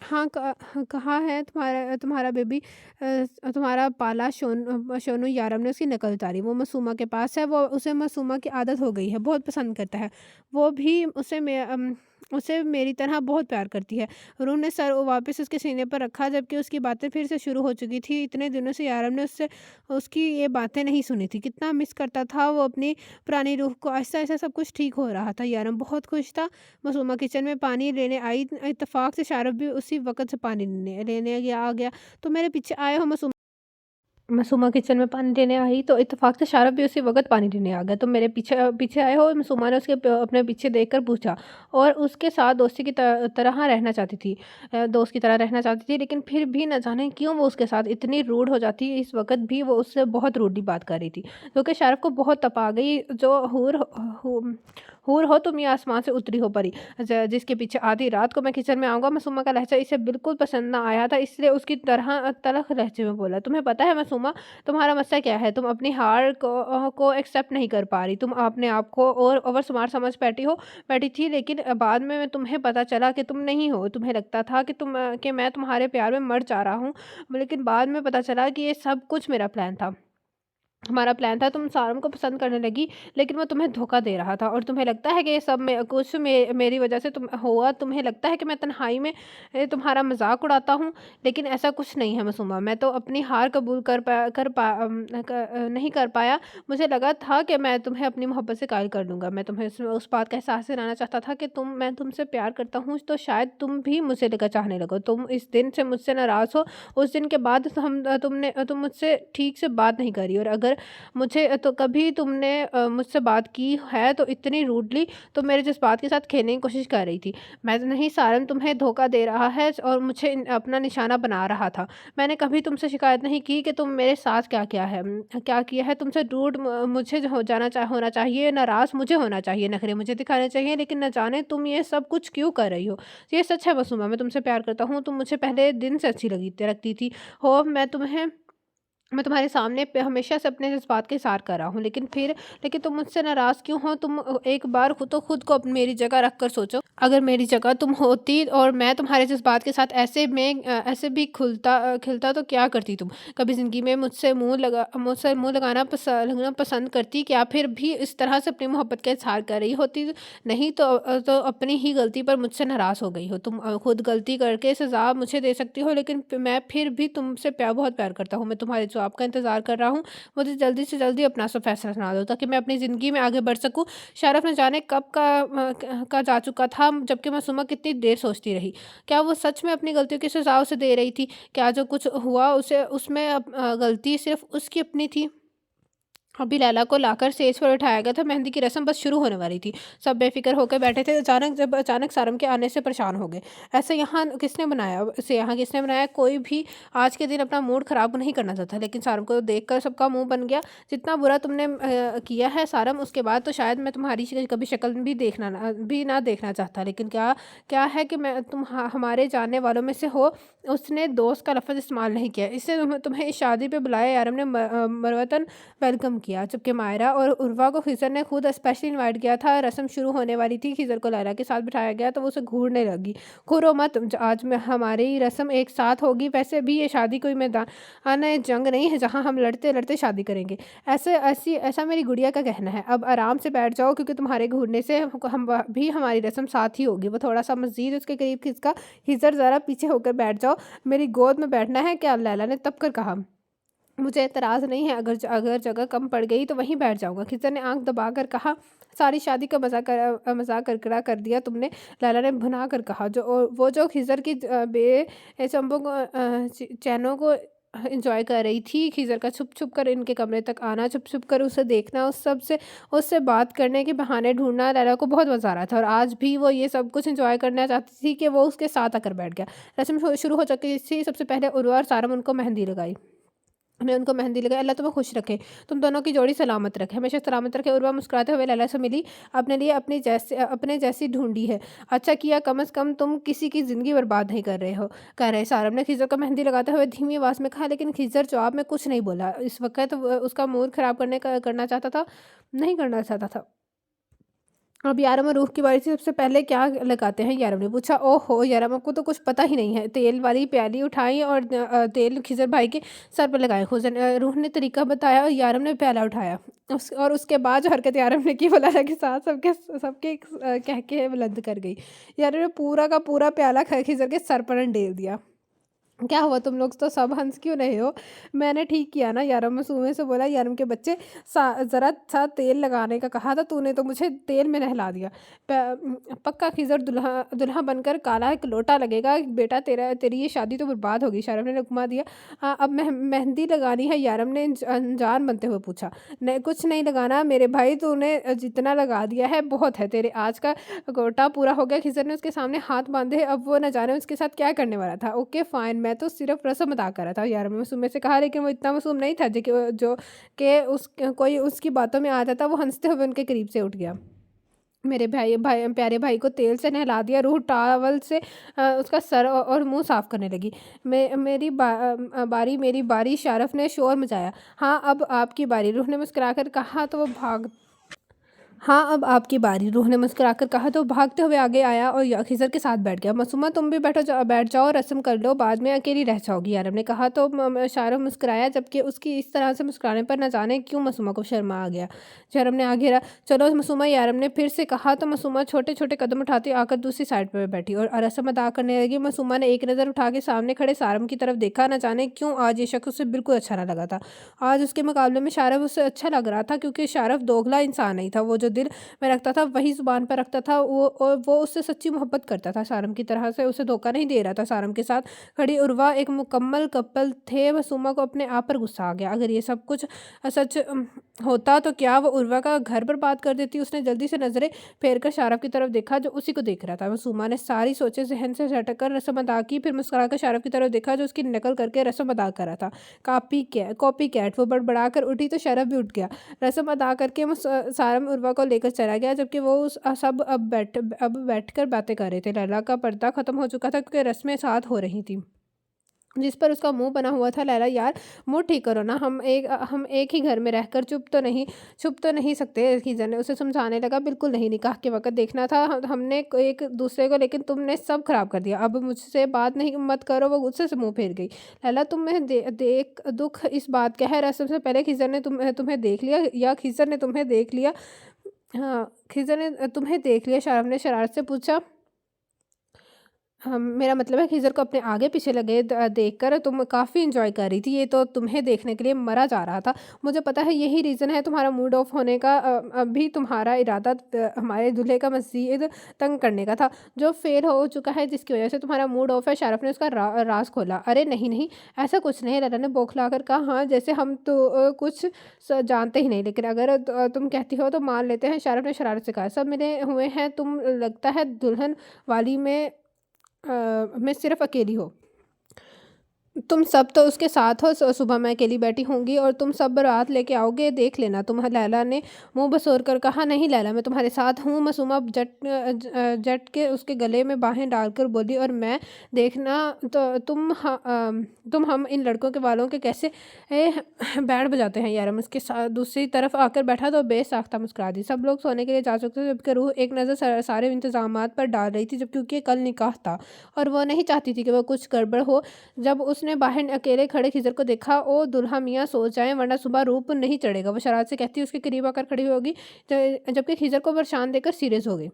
हाँ, कहाँ है तुम्हारा तुम्हारा बेबी? तुम्हारा पाला शोनू। यारम ने उसकी नकल उतारी। वो मासूमा के पास है। वो उसे मासूमा की आदत हो गई है, बहुत पसंद करता है। वो भी उसे मेरी तरह बहुत प्यार करती है। रूह ने सर वापस उसके सीने पर रखा, जबकि उसकी बातें फिर से शुरू हो चुकी थी। इतने दिनों से यारम ने उससे उसकी ये बातें नहीं सुनी थी। कितना मिस करता था वो अपनी पुरानी रूह को। आहिस्ता-आहिस्ता सब कुछ ठीक हो रहा था। यारम बहुत खुश था। मासूमा किचन में पानी लेने आई। इत्तेफ़ाक से शारफ भी उसी वक़्त से पानी लेने गया आ गया। "तुम मेरे पीछे आए हो?" मासूमा किचन में पानी लेने आई तो इत्तेफ़ाक से शारफ भी उसी वक़्त पानी लेने आ गया। "तुम मेरे पीछे आए हो?" मासूमा ने अपने पीछे देखकर पूछा और उसके साथ दोस्ती की तरह रहना चाहती थी। दोस्त की तरह रहना चाहती थी, लेकिन फिर भी न जाने क्यों वो उसके साथ इतनी रूड हो जाती। इस वक़्त भी वो उससे बहुत रूडली बात कर रही थी, जो कि शारफ को बहुत तपा गई। "जो हूर हो तुम, ये आसमान से उतरी हो परी, जिसके पीछे आधी रात को मैं किचन में आऊँगा।" मासूमा का लहज़ा इसे बिल्कुल पसंद ना आया था, इसलिए उसकी तरह तल्ख़ लहज़े में बोला। "तुम्हें पता है मासूमा, तुम्हारा मसला क्या है? तुम अपनी हार को एक्सेप्ट नहीं कर पा रही। तुम अपने आप को और ओवर स्मार्ट समझ बैठी थी, लेकिन बाद में तुम्हें पता चला कि तुम नहीं हो। तुम्हें लगता था कि मैं तुम्हारे प्यार में मर जा रहा हूँ, लेकिन बाद में पता चला कि ये सब कुछ मेरा प्लान था। हमारा प्लान था। तुम सारम को पसंद करने लगी, लेकिन वो तुम्हें धोखा दे रहा था और तुम्हें लगता है कि ये सब मेरी वजह से तुम हुआ। तुम्हें लगता है कि मैं तन्हाई में तुम्हारा मज़ाक उड़ाता हूँ, लेकिन ऐसा कुछ नहीं है मासूमा। मैं तो अपनी हार कबूल नहीं कर पाया। मुझे लगा था कि मैं तुम्हें अपनी मोहब्बत से कायल कर लूँगा। मैं तुम्हें उस बात का एहसास दिलाना चाहता था कि मैं तुमसे प्यार करता हूँ, तो शायद तुम भी मुझे चाहने लगो। तुम इस दिन से मुझसे नाराज़ हो। उस दिन के बाद तुम मुझसे ठीक से बात नहीं करी, और अगर तो कभी तुमने मुझसे बात की है तो इतनी रूडली, तो मेरे जज़्बात के साथ खेलने की कोशिश कर रही थी। मैं तो नहीं, सारन तुम्हें धोखा दे रहा है और मुझे अपना निशाना बना रहा था। मैंने कभी तुमसे शिकायत नहीं की कि तुम मेरे साथ क्या किया है। तुमसे रूड मुझे होना चाहिए, नाराज़ मुझे होना चाहिए, नखरे मुझे दिखाने चाहिए, लेकिन न जाने तुम ये सब कुछ क्यों कर रही हो। ये सच है मासूमा, मैं तुमसे प्यार करता हूँ। तुम मुझे पहले दिन से अच्छी लगती थी हो। मैं तुम्हारे सामने हमेशा से अपने जज़्बात के इज़हार कर रहा हूँ, लेकिन तुम मुझसे नाराज़ क्यों हो? तुम एक बार खुद को मेरी जगह रख कर सोचो। अगर मेरी जगह तुम होती और मैं तुम्हारे जज़्बात के साथ ऐसे भी खिलता तो क्या करती तुम? कभी ज़िंदगी में मुझसे मुँह लगना पसंद करती क्या? फिर भी इस तरह से अपनी मोहब्बत का इज़हार कर रही होती? नहीं तो अपनी ही गलती पर मुझसे नाराज़ हो गई हो। तुम खुद गलती करके सज़ा मुझे दे सकती हो, लेकिन मैं फिर भी तुमसे बहुत प्यार करता हूँ। मैं तुम्हारे जवाब का इंतज़ार कर रहा हूँ। मुझे जल्दी से जल्दी अपना सा फैसला सुना दो ताकि मैं अपनी ज़िंदगी में आगे बढ़ सकूँ। शारफ़ न जाने कब का जा चुका था, जबकि मासूमा कितनी देर सोचती रही। क्या वो सच में अपनी गलतियों की सज़ा उसे दे रही थी? क्या जो कुछ हुआ उसे उसमें गलती सिर्फ़ उसकी अपनी थी? अभी लैला को लाकर स्टेज पर बिठाया गया था। मेहंदी की रस्म बस शुरू होने वाली थी। सब बेफ़िक्र होकर बैठे थे। अचानक सारम के आने से परेशान हो गए। ऐसे यहाँ किसने बनाया इसे यहाँ किसने बनाया? कोई भी आज के दिन अपना मूड ख़राब नहीं करना चाहता, लेकिन सारम को देखकर सबका मुँह बन गया। जितना बुरा तुमने किया है सारम, उसके बाद तो शायद मैं तुम्हारी कभी शक्ल भी ना देखना चाहता। लेकिन क्या क्या है कि मैं तुम हमारे जानने वालों में से हो। उसने दोस्त का लफ़्ज़ इस्तेमाल नहीं किया। इससे तुम्हें इस शादी पे बुलाया। यारम ने मरवतन वेलकम किया, जबकि मायरा और उर्वा को खिज़र ने खुद स्पेशली इनवाइट किया था। रस्म शुरू होने वाली थी। खिज़र को लैला के साथ बिठाया गया तो वो उसे घूरने लगी। घूरो मत, आज में हमारी रस्म एक साथ होगी। वैसे भी ये शादी कोई मैदान जंग नहीं है जहाँ हम लड़ते लड़ते शादी करेंगे। ऐसा मेरी गुड़िया का कहना है। अब आराम से बैठ जाओ, क्योंकि तुम्हारे घूरने से हम भी हमारी रस्म साथ ही होगी। वो थोड़ा सा मज़ीद उसके करीब खिसका। खिज़र ज़रा पीछे होकर बैठ जाओ, मेरी गोद में बैठना है क्या? लैला ने तब कर कहा। मुझे एतराज़ नहीं है, अगर जगह कम पड़ गई तो वहीं बैठ जाऊँगा। खिज़र ने आँख दबाकर कहा। सारी शादी का मज़ाक करकरा कर दिया तुमने, लैला ने भुना कर कहा। वो जो खिज़र की बेचंबों को चैनों को एंजॉय कर रही थी। खिज़र का छुप-छुप कर इनके कमरे तक आना, छुप-छुप कर उसे देखना, उससे बात करने के बहाने ढूँढना लैला को बहुत मज़ा आ रहा था। और आज भी वो ये सब कुछ एंजॉय करना चाहती थी कि वो उसके साथ आकर बैठ गया। रस्म शुरू हो चुकी थी। सबसे पहले उर्वा और सारम उनको मेहंदी लगाई। उन्हें उनको मेहंदी लगाई। अल्लाह तुम्हें खुश रखे, तुम दोनों की जोड़ी सलामत रखे, हमेशा सलामत रखे। उर्वा मुस्कुराते हुए लैला से मिली। अपने लिए अपने जैसी ढूंढी है। अच्छा किया, कम से कम तुम किसी की ज़िंदगी बर्बाद नहीं कर रहे। सारम ने खिज़र को मेहंदी लगाते हुए धीमी आवाज़ में कहा, लेकिन खिज़र जवाब में कुछ नहीं बोला। इस वक्त उसका मूड ख़राब करना चाहता था, नहीं करना चाहता था। अब यारम और रूह की बारी थी। सबसे पहले क्या लगाते हैं? यारम ने पूछा। ओहो यारम, आपको तो कुछ पता ही नहीं है। तेल वाली प्याली उठाई और तेल खिज़र भाई के सर पर लगाए। रूह ने तरीका बताया और यारम ने प्याला उठाया। उसके बाद जो हरकत यारम ने की वो लैला के साथ सबके सबके कह के बुलंद कर गई। यारम ने पूरा का पूरा प्याला खिज़र के सर पर अंडेल दिया। क्या हुआ, तुम लोग तो सब हंस क्यों रहे हो? मैंने ठीक किया ना? यारम मासूमे से बोला। यारम के बच्चे, ज़रा सा तेल लगाने का कहा था, तूने तो मुझे तेल में नहला दिया। पक्का खिज़र दुल्हा बनकर काला एक लोटा लगेगा। बेटा तेरी ये शादी तो बर्बाद होगी। शारम ने हुक्मा दिया। अब मेहंदी लगानी है? यारम ने अनजान बनते हुए पूछा। नहीं, कुछ नहीं लगाना मेरे भाई, तूने जितना लगा दिया है बहुत है। तेरे आज का कोटा पूरा हो गया। खिज़र ने उसके सामने हाथ बांधे। अब वो न जाने उसके साथ क्या करने वाला था। ओके फाइन, मैं तो सिर्फ रस्म अदा कर रहा था, यार मासूम में से कहा। लेकिन वो इतना मासूम नहीं था जो कि कोई उसकी बातों में आ जाता। वो हंसते हुए उनके करीब से उठ गया। मेरे प्यारे भाई को तेल से नहला दिया। रूह टावल से उसका सर और मुंह साफ करने लगी। मेरी बारी, शारफ ने शोर मचाया। हाँ अब आपकी बारी, रूह ने मुस्कुराकर कहा। तो वो भाग हाँ, अब आपकी बारी, रूह ने मुस्कुराकर कहा। तो भागते हुए आगे आया और खिज़र के साथ बैठ गया। मासूमा तुम भी बैठ जाओ, रस्म कर लो, बाद में अकेली रह जाओगी, यारम ने कहा। तो शारफ मुस्कुराया, जबकि उसकी इस तरह से मुस्कुराने पर न जाने क्यों मासूमा को शर्मा आ गया। शारम ने आगे रहा। चलो मासूमा, यारम ने फिर से कहा। तो मासूमा छोटे छोटे कदम उठाती आकर दूसरी साइड पर बैठी और रस्म अदा करने लगी। मासूमा ने एक नज़र उठा के सामने खड़े सारम की तरफ देखा। न जाने क्यों आज ये शख्स उसे बिल्कुल अच्छा ना लगा था। आज उसके मुकाबले में शारफ उससे अच्छा लग रहा था, क्योंकि शारफ दोगला इंसान नहीं था। वो जो दिल में रखता था वही ज़ुबान पर रखता था। वो उससे सच्ची मोहब्बत करता था। सारम की तरह से उसे धोखा नहीं दे रहा था। सारम के साथ खड़ी उर्वा एक मुकम्मल कपल थे। मासूमा को अपने आप पर गुस्सा आ गया। अगर ये सब कुछ सच होता तो क्या वो उर्वा का घर बर्बाद कर देती? उसने जल्दी से नज़रें फेर कर शारफ की तरफ देखा, जो उसी को देख रहा था। मासूमा ने सारी सोचें जहन से झटक कर रस्म अदा की। फिर मुस्कुराकर शारफ की तरफ देखा, जो उसकी नकल करके रस्म अदा कर रहा था। Copy cat. वो बड़बड़ा कर उठी तो शारफ भी उठ गया। रस्म अदा करके सारम उर्वा को लेकर चला गया, जबकि वो सब अब बैठकर बातें कर रहे थे। लैला का पर्दा खत्म हो चुका था, क्योंकि रस्में साथ हो रही थी, जिस पर उसका मुंह बना हुआ था। लैला यार, मुंह ठीक करो ना, हम एक ही घर में रहकर छुप तो नहीं सकते। खिज़र ने उसे समझाने लगा। बिल्कुल नहीं, निकाह के वक्त देखना था हमने एक दूसरे को, लेकिन तुमने सब खराब कर दिया। अब मुझसे बात नहीं मत करो। वो गुस्से से मुंह फेर गई। लैला तुम्हें देख दुख इस बात का है? सबसे पहले खिज़र ने तुम्हें देख लिया, या खिज़र ने तुम्हें देख लिया? हाँ, खिज़र ने तुम्हें देख लिया, शारफ ने शरारत से पूछा। मेरा मतलब है खिज़र को अपने आगे-पीछे लगे देखकर तुम काफ़ी एन्जॉय कर रही थी, ये तो तुम्हें देखने के लिए मरा जा रहा था। मुझे पता है यही रीज़न है तुम्हारा मूड ऑफ होने का। अभी तुम्हारा इरादा हमारे दूल्हे का मज़ीद तंग करने का था, जो फ़ेल हो चुका है जिसकी वज़ह से तुम्हारा मूड ऑफ है। शारफ़ ने उसका राज़ खोला। अरे नहीं, नहीं, ऐसा कुछ नहीं है, लैला ने बौखलाकर कहा। हाँ, जैसे हम तो कुछ जानते ही नहीं, लेकिन अगर तुम कहती हो तो मान लेते हैं, शारफ़ ने शरारत से कहा। सब मिले हुए हैं, तुम लगता है दुल्हन वाली में सिर्फ़ अकेली हो। तुम सब तो उसके साथ हो, सुबह मैं अकेली बैठी होंगी और तुम सब बारात लेके आओगे, देख लेना। लैला ने मुँह बसोर कर कहा, नहीं लैला, मैं तुम्हारे साथ हूँ। मासूमा झट के उसके गले में बाहें डालकर बोली, और मैं देखना तो तुम हम इन लड़कों के बालों के कैसे बैंड बजाते हैं यार। उसके साथ दूसरी तरफ आकर बैठा तो बेसाख्ता मुस्कुरा दी। सब लोग सोने के लिए जा चुके थे, जबकि रूह एक नज़र सारे इंतज़ामात पर डाल रही थी, जबकि क्योंकि कल निकाह था और वो नहीं चाहती थी कि वो कुछ गड़बड़ हो। जब उसने बाहर अकेले खड़े खिज़र को देखा, ओ दुल्हा मियाँ सो जाएँ वरना सुबह रूप नहीं चढ़ेगा। वो शरारत से कहती उसके करीब आकर खड़ी होगी, जबकि खिज़र को परेशान देखकर सीरियस हो गई।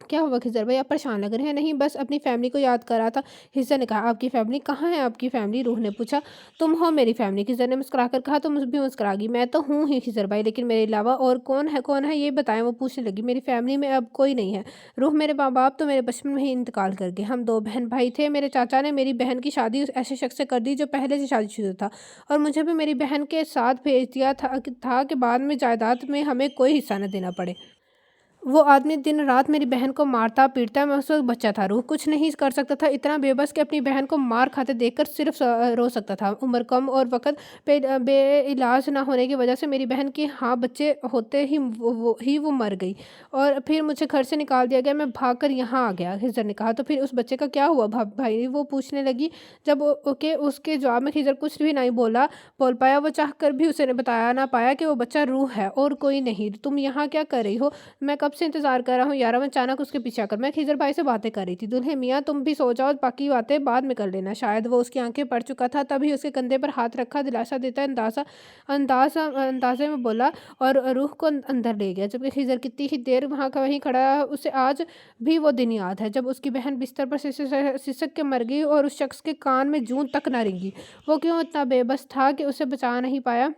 क्या हुआ खिज़र भाई, आप परेशान लग रहे हैं? नहीं, बस अपनी फैमिली को याद कर रहा था। खिज़र ने कहा, आपकी फैमिली कहाँ है आपकी फैमिली? रूह ने पूछा। तुम हो मेरी फैमिली, खिज़र ने मुस्कुराकर कहा। तो भी मुस्कुरा गई। मैं तो हूँ ही खिज़र भाई, लेकिन मेरे अलावा और कौन है ये बताएं? वो पूछने लगी। मेरी फैमिली में अब कोई नहीं है रूह। मेरे माँ बाप तो मेरे बचपन में ही इंतकाल कर गए। हम 2 बहन भाई थे। मेरे चाचा ने मेरी बहन की शादी उस ऐसे शख्स से कर दी जो पहले से शादीशुदा था, और मुझे भी मेरी बहन के साथ भेज दिया था कि बाद में जायदाद में हमें कोई हिस्सा न देना पड़े। वो आदमी दिन-रात मेरी बहन को मारता, पीटता। मैं उस वक़्त बच्चा था। रूह कुछ नहीं कर सकता था, इतना बेबस कि अपनी बहन को मार खाते देखकर सिर्फ़ रो सकता था। उम्र कम और वक़्त बेइलाज ना होने की वजह से मेरी बहन के हाँ बच्चे होते ही वो मर गई, और फिर मुझे घर से निकाल दिया गया। मैं भागकर यहाँ आ गया, खिज़र ने कहा। तो फिर उस बच्चे का क्या हुआ भाई? वो पूछने लगी। जब उसके जवाब में खिज़र कुछ भी नहीं बोल पाया। वो चाह कर भी उसे बताया ना पाया कि वो बच्चा रूह है और कोई नहीं। तुम यहाँ क्या कर रही हो? मैं कब से इंतज़ार कर रहा हूँ यार। मैं अचानक उसके पीछे आकर मैं खिज़र भाई से बातें कर रही थी। दूल्हे मियाँ तुम भी सो जाओ, बाकी बातें बाद में कर लेना। शायद वो उसकी आंखें पड़ चुका था, तभी उसके कंधे पर हाथ रखा, दिलासा देता अंदाज़े में बोला, और रूह को अंदर ले गया। जबकि खिज़र कितनी ही देर वहाँ का वहीं खड़ा रहा, उसे आज भी वो दिन याद है जब उसकी बहन बिस्तर पर सिसक के मर गई और उस शख्स के कान में जूं तक ना रेंगी। वो क्यों इतना बेबस था कि उसे बचा नहीं पाया?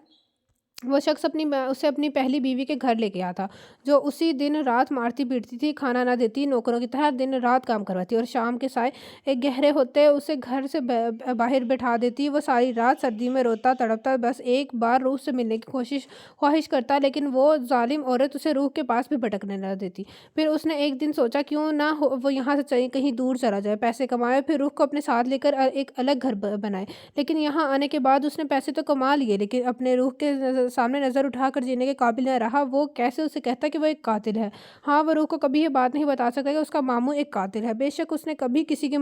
वो शख्स उसे अपनी पहली बीवी के घर लेके आया था, जो उसी दिन रात मारती-पीटती थी, खाना ना देती, नौकरों की तरह दिन-रात काम करवाती, और शाम के साए एक गहरे होते उसे घर से बाहर बैठा देती। वो सारी रात सर्दी में रोता, तड़पता, बस एक बार रूह से मिलने की ख्वाहिश करता, लेकिन वो ज़ालिम औरत उसे रूह के पास भी भटकने ना देती। फिर उसने एक दिन सोचा, क्यों ना हो वो यहाँ से कहीं दूर चला जाए, पैसे कमाए, फिर रूह को अपने साथ लेकर एक अलग घर बनाए। लेकिन यहाँ आने के बाद उसने पैसे तो कमा लिए, लेकिन अपने रूह के सामने नज़र उठाकर जीने के काबिल न रहा। वो कैसे उसे कहता कि वो एक कातिल है? हाँ, वो रूह को कभी ये बात नहीं बता सकता कि उसका मामू एक कातिल है। बेशक उसने कभी किसी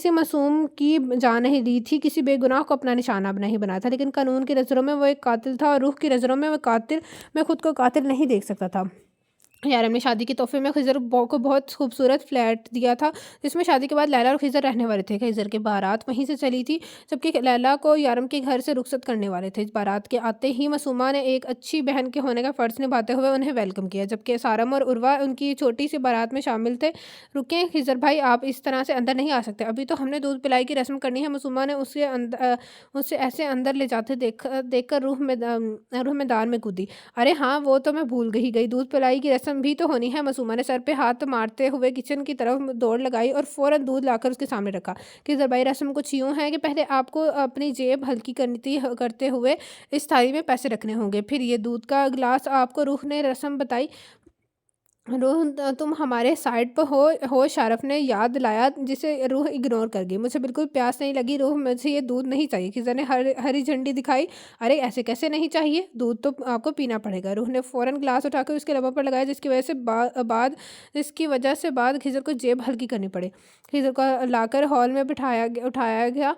मासूम की जान नहीं ली थी, किसी बेगुनाह को अपना निशाना नहीं बनाया था, लेकिन कानून की नज़रों में वो एक कातिल था, और रूह की नज़रों में मैं खुद को कातिल नहीं देख सकता था। यार ने शादी के तोहफे में खिज़र को बहुत खूबसूरत फ्लैट दिया था, जिसमें शादी के बाद लैला और खिज़र रहने वाले थे। खिज़र की बारात वहीं से चली थी, जबकि लैला को यारम के घर से रुखसत करने वाले थे। बारात के आते ही मासूमा ने एक अच्छी बहन के होने का फ़र्ज़ निभाते हुए उन्हें वेलकम किया, जबकि सारम और उर्वा उनकी छोटी सी बारात में शामिल थे। रुकें खिज़र भाई, आप इस तरह से अंदर नहीं आ सकते, अभी तो हमने दूध पिलाई की रस्म करनी है। मासूमा ने उसे ऐसे अंदर ले जाते देखकर रूह मैदान में कूदी। अरे हाँ, वो तो मैं भूल गई, दूध पिलाई की रस्म भी तो होनी है। मासूमा ने सर पे हाथ मारते हुए किचन की तरफ दौड़ लगाई और फ़ौरन दूध लाकर उसके सामने रखा। कि ज़रबाई रस्म कुछ यूँ है कि पहले आपको अपनी जेब हल्की करते हुए इस थाली में पैसे रखने होंगे, फिर ये दूध का गिलास। आपको रूह ने रस्म बताई। रूह, तुम हमारे साइड पर हो, शारफ ने याद दिलाया, जिसे रूह इग्नोर कर गई। मुझे बिल्कुल प्यास नहीं लगी रूह, मुझे ये दूध नहीं चाहिए। खिज़र ने हरी झंडी दिखाई। अरे ऐसे कैसे नहीं चाहिए, दूध तो आपको पीना पड़ेगा। रूह ने फ़ौरन गिलास उठाकर उसके लबों पर लगाया, जिसकी वजह से बाद खिज़र को जेब हल्की करनी पड़ी। खिज़र को लाकर हॉल में उठाया गया,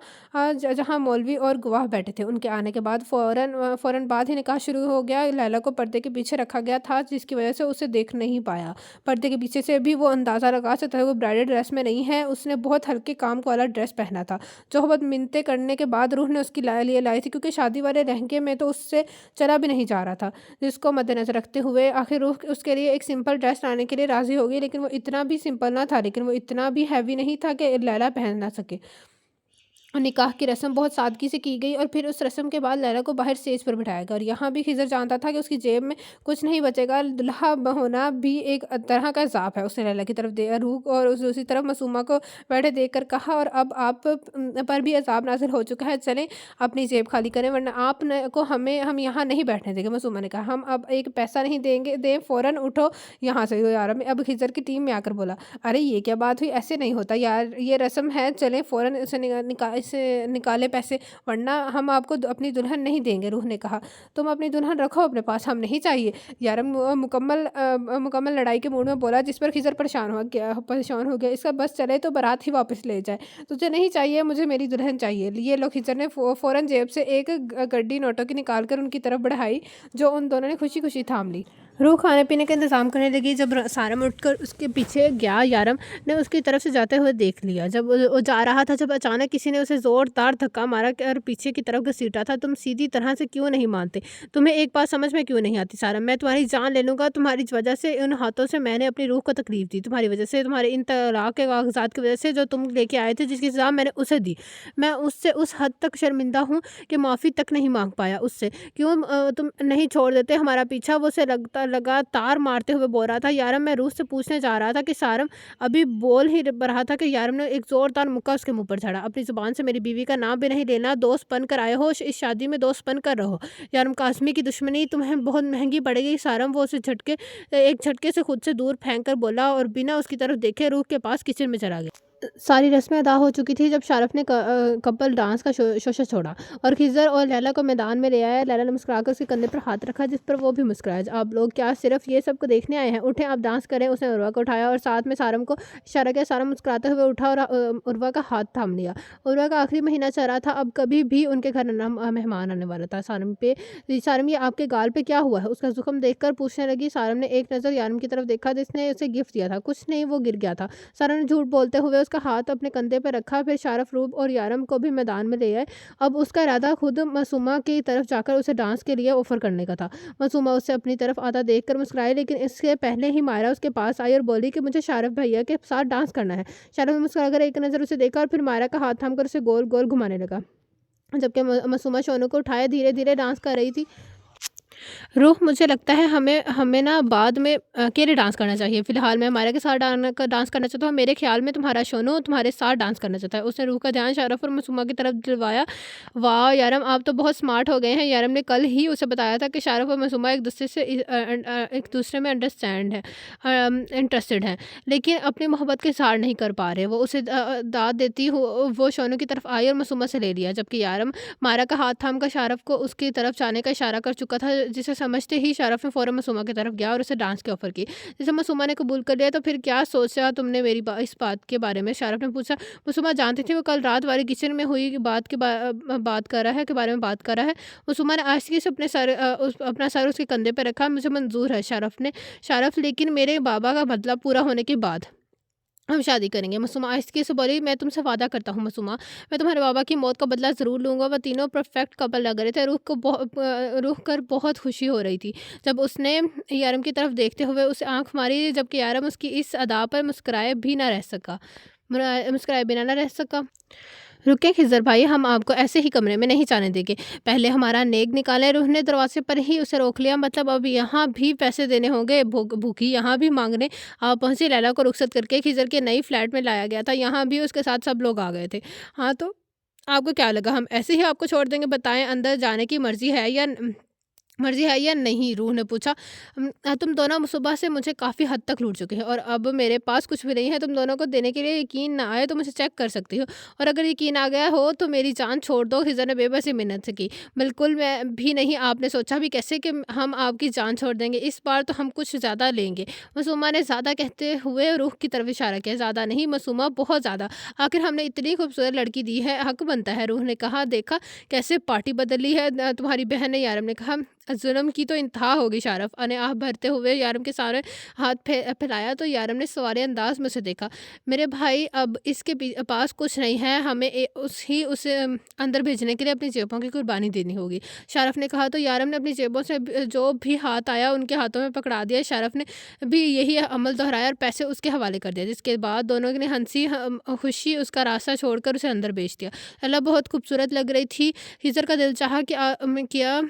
जहाँ मौलवी और गवाह बैठे थे। उनके आने के बाद फ़ौरन बाद ही निकाह शुरू हो गया। लैला को पर्दे के पीछे रखा गया था, जिसकी वजह से उसे देख नहीं पाया। आया। पर्दे के पीछे से भी वो अंदाज़ा लगा सकता था वो ब्राइडल ड्रेस में नहीं है, उसने बहुत हल्के काम वाला ड्रेस पहना था, जो बहुत मिन्नतें करने के बाद रूह ने उसके लिए लाई थी, क्योंकि शादी वाले लहंगे में तो उससे चला भी नहीं जा रहा था। जिसको मद्देनज़र रखते हुए आखिर रूह उसके लिए एक सिंपल ड्रेस लाने के लिए राज़ी हो गई, लेकिन वो इतना भी सिंपल ना था, लेकिन वो इतना भी हैवी नहीं था कि लैला पहन ना सके। निकाह की रस्म बहुत सादगी से की गई और फिर उस रस्म के बाद लैला को बाहर स्टेज पर बिठाया गया और यहाँ भी खिज़र जानता था कि उसकी जेब में कुछ नहीं बचेगा। दुल्हा होना भी एक तरह का अज़ाब है। उसने लैला की तरफ रूह और दूसरी तरफ मासूमा को बैठे देखकर कहा, और अब आप पर भी अज़ाब नाज़िल हो चुका है, चलें अपनी जेब खाली करें, वरना आप न को हम यहाँ नहीं बैठने देंगे। मासूमा ने कहा, हम अब एक पैसा नहीं दें, फ़ौरन उठो यहाँ से। यार अब खिज़र की टीम में आकर बोला, अरे ये क्या बात हुई, ऐसे नहीं होता यार, ये रस्म है, चलें फ़ौरन इसे निकाले पैसे, वरना हम आपको अपनी दुल्हन नहीं देंगे। रूह ने कहा, तुम अपनी दुल्हन रखो अपने पास, हम नहीं चाहिए। यारम मुकम्मल लड़ाई के मूड में बोला, जिस पर खिज़र परेशान हो गया। इसका बस चले तो बारात ही वापस ले जाए। तुझे नहीं चाहिए, मुझे मेरी दुल्हन चाहिए। ये लो। खिज़र ने फ़ौरन जेब से एक गड्डी नोटों की निकाल कर उनकी तरफ बढ़ाई, जो उन दोनों ने खुशी खुशी थाम ली। रूह खाने पीने का इंतज़ाम करने लगी। जब सारम उठकर उसके पीछे गया, यारम ने उसकी तरफ से जाते हुए देख लिया। जब वो जा रहा था, जब अचानक किसी ने उसे ज़ोरदार धक्का मारा और पीछे की तरफ घसीटा था। तुम सीधी तरह से क्यों नहीं मानते? तुम्हें एक बात समझ में क्यों नहीं आती सारम? मैं तुम्हारी जान ले लूँगा। तुम्हारी वजह से, उन हाथों से मैंने अपनी रूह को तकलीफ़ दी। तुम्हारी वजह से, तुम्हारे इन तलाक के कागज़ात की वजह से, जो तुम लेके आए थे, जिसकी सज़ा मैंने उसे दी। मैं उससे उस हद तक शर्मिंदा हूँ कि माफ़ी तक नहीं माँग पाया उससे। क्यों तुम नहीं छोड़ देते हमारा पीछा? वो उसे लगातार मारते हुए बोल रहा था। यारम, मैं रूह से पूछने जा रहा था कि सारम अभी बोल ही रहा था कि यारम ने एक ज़ोरदार मुक्का उसके मुँह पर चढ़ा। अपनी ज़ुबान से मेरी बीवी का नाम भी नहीं लेना। दोस्त बनकर आए हो, इस शादी में दोस्त बनकर रहो। यारम, काज़मी की दुश्मनी तुम्हें बहुत महँगी पड़ेगी सारम। वो उसे एक झटके से खुद से दूर फेंक कर बोला और बिना उसकी तरफ देखे रूह के पास किचन में चला गया। सारी रस्में अदा हो चुकी थी जब शारफ ने कपल डांस का शोशा छोड़ा और खिज़र और लैला को मैदान में ले आया। लैला ने मुस्कुराकर उसके कंधे पर हाथ रखा, जिस पर वो भी मुस्कुराया। आप लोग क्या सिर्फ ये सब को देखने आए हैं? उठें, आप डांस करें। उसने उर्वा को उठाया और साथ में सारम को इशारा किया। सारम मुस्कुराते हुए उठा और उर्वा का हाथ थाम लिया। उर्वा का आखिरी महीना चल रहा था, अब कभी भी उनके घर मेहमान आने वाला था। सारम, ये आपके गाल पे क्या हुआ है? उसका जुख्म देखकर पूछने लगी। सारम ने एक नज़र यारम की तरफ देखा, जिसने उसे गिफ्ट दिया था। कुछ नहीं, वो गिर गया था। सारम ने झूठ बोलते हुए उसका हाथ अपने कंधे पर रखा। फिर शारफ, रूब और यारम को भी मैदान में ले आए। अब उसका इरादा खुद मासूमा की तरफ जाकर उसे डांस के लिए ऑफर करने का था। मासूमा उसे अपनी तरफ आता देखकर मुस्कुराई, लेकिन इसके पहले ही मायरा उसके पास आई और बोली कि मुझे शारफ भैया के साथ डांस करना है। शारफ ने मुस्कुराकर एक नज़र उसे देखा और फिर मायरा का हाथ थामकर उसे गोल गोल घुमाने लगा, जबकि मासूमा शोनू को उठाए धीरे धीरे डांस कर रही थी। रूह, मुझे लगता है हमें हमें ना बाद में अकेले डांस करना चाहिए। फ़िलहाल मैं हमारा के साथ डांस करना चाहता हूँ। मेरे ख़्याल में तुम्हारा शोनू तुम्हारे साथ डांस करना चाहता है। उसने रूह का ध्यान शारफ और मासूमा की तरफ दिलवाया। वाह यारम, आप तो बहुत स्मार्ट हो गए हैं। यारम ने कल ही उसे बताया था कि शारफ और मासूमा एक दूसरे में इंटरेस्टेड हैं, लेकिन अपनी मोहब्बत का इज़हार नहीं कर पा रहे। वो उसे दाद देती वो शोनू की तरफ आई और मासूमा से ले लिया, जबकि यारम मायरा का हाथ थाम कर शारफ को उसकी तरफ जाने का इशारा कर चुका था, जिसे समझते ही शारफ ने फ़ौरन मासूमा की तरफ गया और उसे डांस की ऑफ़र की। जिसे मासूमा ने कबूल कर लिया। तो फिर क्या सोचा तुमने इस बात के बारे में? शारफ ने पूछा। मासूमा जानती थी वो कल रात वाली किचन में हुई बात कर रहा है के बारे में बात कर रहा है। मासूमा ने आशिकी से अपना सर उसके कंधे पर रखा। मुझे मंजूर है शारफ, लेकिन मेरे बाबा का बदला पूरा होने के बाद हम शादी करेंगे। मासूमा आहिस्ते से बोली, मैं तुमसे वादा करता हूँ मासूमा, मैं तुम्हारे बाबा की मौत का बदला ज़रूर लूँगा। वह तीनों परफेक्ट कपल लग रहे थे। रूह कर बहुत खुशी हो रही थी जब उसने यारम की तरफ देखते हुए उसे आंख मारी, जबकि यारम उसकी इस अदा पर मुस्कुराए बिना ना रह सका। रुके खिज़र भाई, हम आपको ऐसे ही कमरे में नहीं जाने देंगे। पहले हमारा नेक निकालें। रूह ने दरवाजे पर ही उसे रोक लिया। मतलब अब यहाँ भी पैसे देने होंगे? भूखी यहाँ भी मांगने आप पहुँची। लैला को रुखसत करके खिज़र के नई फ्लैट में लाया गया था। यहाँ भी उसके साथ सब लोग आ गए थे। हाँ, तो आपको क्या लगा हम ऐसे ही आपको छोड़ देंगे? बताएं, अंदर जाने की मर्ज़ी है या नहीं? रूह ने पूछा। तुम दोनों सुबह से मुझे काफ़ी हद तक लूट चुके हैं और अब मेरे पास कुछ भी नहीं है तुम दोनों को देने के लिए। यकीन ना आए तो मुझे चेक कर सकती हो, और अगर यकीन आ गया हो तो मेरी जान छोड़ दो। खिज़र ने बेबसी मिन्नत से की। बिल्कुल मैं भी नहीं। आपने सोचा भी कैसे कि हम आपकी जान छोड़ देंगे? इस बार तो हम कुछ ज़्यादा लेंगे। मासूमा ने ज़्यादा कहते हुए रूह की तरफ इशारा किया। ज़्यादा नहीं मासूमा, बहुत ज़्यादा। आखिर हमने इतनी खूबसूरत लड़की दी है, हक बनता है। रूह ने कहा। देखा कैसे पार्टी बदली है तुम्हारी बहन ने? यारम ने कहा। जुल्म की तो इंतहा होगी शारफ ने आह भरते हुए यारम के सामने हाथ फैलाया तो यारम ने सवारे अंदाज में उसे देखा। मेरे भाई अब इसके पास कुछ नहीं है, हमें उसे अंदर भेजने के लिए अपनी जेबों की कुर्बानी देनी होगी। शारफ ने कहा तो यारम ने अपनी जेबों से जो भी हाथ आया उनके हाथों में पकड़ा दिया। शारफ ने भी यही अमल दोहराया और पैसे उसके हवाले कर दिया, जिसके बाद दोनों ने हंसी खुशी उसका रास्ता छोड़कर उसे अंदर भेज दिया। अल्लाह बहुत खूबसूरत लग रही थी। हिजर का दिल चाहा कि किया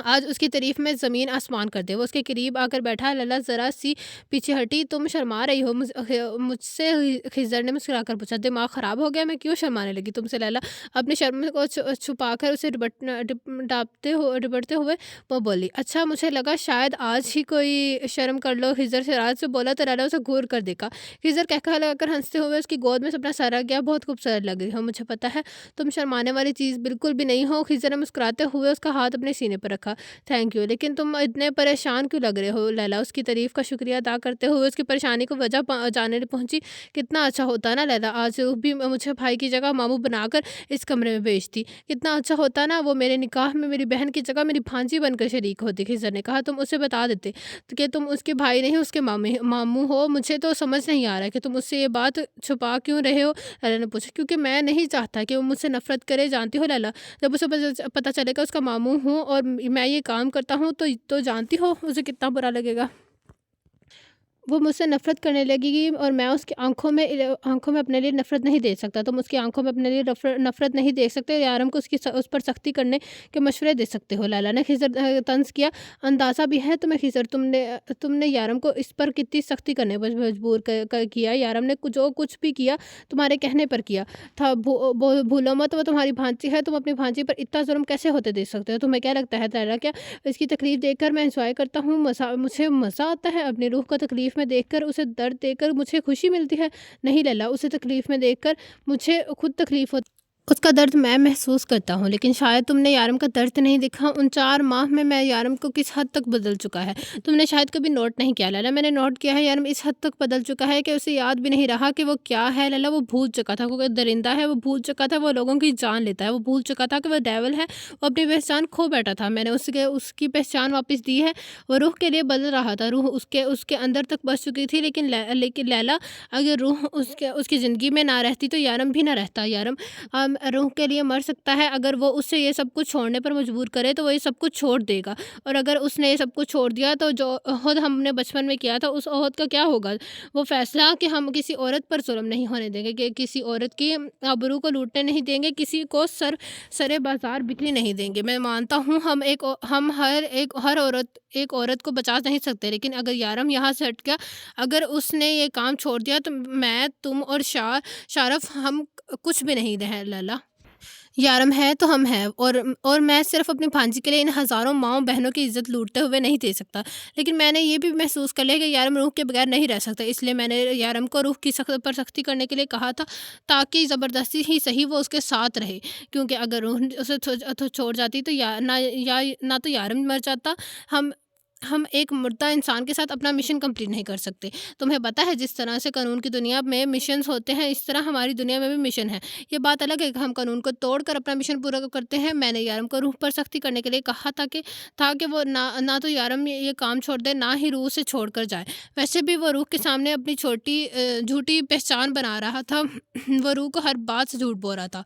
आज उसकी तारीफ में ज़मीन आसमान कर दे। वो उसके करीब आकर बैठा। लैला ज़रा सी पीछे हटी। तुम शर्मा रही हो मुझसे? खिज़र ने मुस्कुराकर पूछा। दिमाग ख़राब हो गया? मैं क्यों शर्माने लगी तुमसे? लैला अपनी शर्म को छुपाकर उसे डिपटते हुए वो बोली। अच्छा, मुझे लगा शायद आज ही कोई शर्म कर लो। खिज़र से राज से बोला तो लैला उसे घूर कर देखा। खिज़र कहकहा लगाकर हंसते हुए उसकी गोद में अपना सर रख गया। बहुत खूबसूरत लग रही हो, मुझे पता है तुम शर्माने वाली चीज़ बिल्कुल भी नहीं हो। खिज़र ने मुस्कुराते हुए उसका हाथ अपने सीने पर रखा। थैंक यू, लेकिन तुम इतने परेशान क्यों लग रहे हो? लैला उसकी तारीफ का शुक्रिया अदा करते हुए उसकी परेशानी को वजह जानने पहुंची। कितना अच्छा होता ना लैला, आज वो भी मुझे भाई की जगह मामू बनाकर इस कमरे में भेजती। कितना अच्छा होता ना, वो मेरे निकाह में मेरी बहन की जगह मेरी भांजी बनकर शरीक होती। खिज़र ने कहा तुम उसे बता देते कि तुम उसके भाई नहीं उसके मामू हो। मुझे तो समझ नहीं आ रहा है कि तुम उससे ये बात छुपा क्यों रहे हो? लैला ने पूछा। क्योंकि मैं नहीं चाहता कि वो मुझसे नफरत करे। जानती हो लैला, जब उसे पता चलेगा उसका मामू हूँ और मैं ये काम करता हूँ तो जानती हो उसे कितना बुरा लगेगा। वो मुझसे नफ़रत करने लगेगी और मैं उसकी आँखों में अपने लिए नफ़रत नहीं देख सकता। तुम उसकी आँखों में अपने लिए नफ़रत नहीं देख सकते। यारम को उस पर सख्ती करने के मशवरे दे सकते हो। लैला ने खिज़र तंज़ किया। अंदाज़ा भी है तुम्हें खिज़र, तुमने यारम को इस पर कितनी सख्ती करने पर मजबूर किया। यारम ने जो कुछ भी किया तुम्हारे कहने पर किया था। भूलो मत, वो तुम्हारी भांजी है। तुम अपनी भांजी पर इतना जुल्म कैसे होते दे सकते हो? तुम्हें क्या लगता है लैला, क्या इसकी तकलीफ़ देखकर मैं एन्जॉय करता हूँ? मुझे मज़ा आता है अपनी रूह को तकलीफ़ में देखकर, उसे दर्द देकर मुझे खुशी मिलती है? नहीं लैला, उसे तकलीफ़ में देखकर मुझे खुद तकलीफ़ होती, उसका दर्द मैं महसूस करता हूँ। लेकिन शायद तुमने यारम का दर्द नहीं देखा। उन 4 माह में मैं यारम को किस हद तक बदल चुका है, तुमने शायद कभी नोट नहीं किया लैला। मैंने नोट किया है, यारम इस हद तक बदल चुका है कि उसे याद भी नहीं रहा कि वो क्या है। लैला वो भूल चुका था वो दरिंदा है, वो भूल चुका था वो लोगों की जान लेता है, वो भूल चुका था कि वो डेविल है। वो अपनी पहचान खो बैठा था। मैंने उसकी पहचान वापस दी है। वो रूह के लिए बदल रहा था। रूह उसके उसके अंदर तक बस चुकी थी। लेकिन लैला, अगर रूह उसकी ज़िंदगी में ना रहती तो यारम भी ना रहता। यारम रूह के लिए मर सकता है। अगर वो उससे ये सब कुछ छोड़ने पर मजबूर करे तो वो ये सब कुछ छोड़ देगा। और अगर उसने ये सब कुछ छोड़ दिया तो जो ओहद हमने बचपन में किया था उस ओहद का क्या होगा? वो फैसला कि हम किसी औरत पर जुल्म नहीं होने देंगे, कि किसी औरत की आबरू को लूटने नहीं देंगे, किसी को सरे बाजार बिकने नहीं देंगे। मैं मानता हूँ हम हर औरत एक औरत को बचा नहीं सकते, लेकिन अगर यारम यहाँ से हट गया, अगर उसने ये काम छोड़ दिया तो मैं, तुम और शारफ हम कुछ भी नहीं रहे लैला। यारम है तो हम हैं, और मैं सिर्फ़ अपनी भांजी के लिए इन हज़ारों माँओं बहनों की इज़्ज़त लूटते हुए नहीं दे सकता। लेकिन मैंने ये भी महसूस कर लिया कि यारम रूह के बगैर नहीं रह सकता। इसलिए मैंने यारम को रूह की सख्ती करने के लिए कहा था, ताकि ज़बरदस्ती ही सही वो उसके साथ रहे। क्योंकि अगर रूह उसे छोड़ जाती तो ना तो यारम मर जाता। हम एक मुर्दा इंसान के साथ अपना मिशन कंप्लीट नहीं कर सकते। तुम्हें पता है, जिस तरह से कानून की दुनिया में मिशंस होते हैं, इस तरह हमारी दुनिया में भी मिशन है। ये बात अलग है कि हम कानून को तोड़कर अपना मिशन पूरा करते हैं। मैंने यारम को रूह पर सख्ती करने के लिए कहा था कि वो ना तो यारम ये काम छोड़ दे, ना ही रूह से छोड़कर जाए। वैसे भी वो रूह के सामने अपनी झूठी पहचान बना रहा था। वो रूह को हर बात से झूठ बोल रहा था।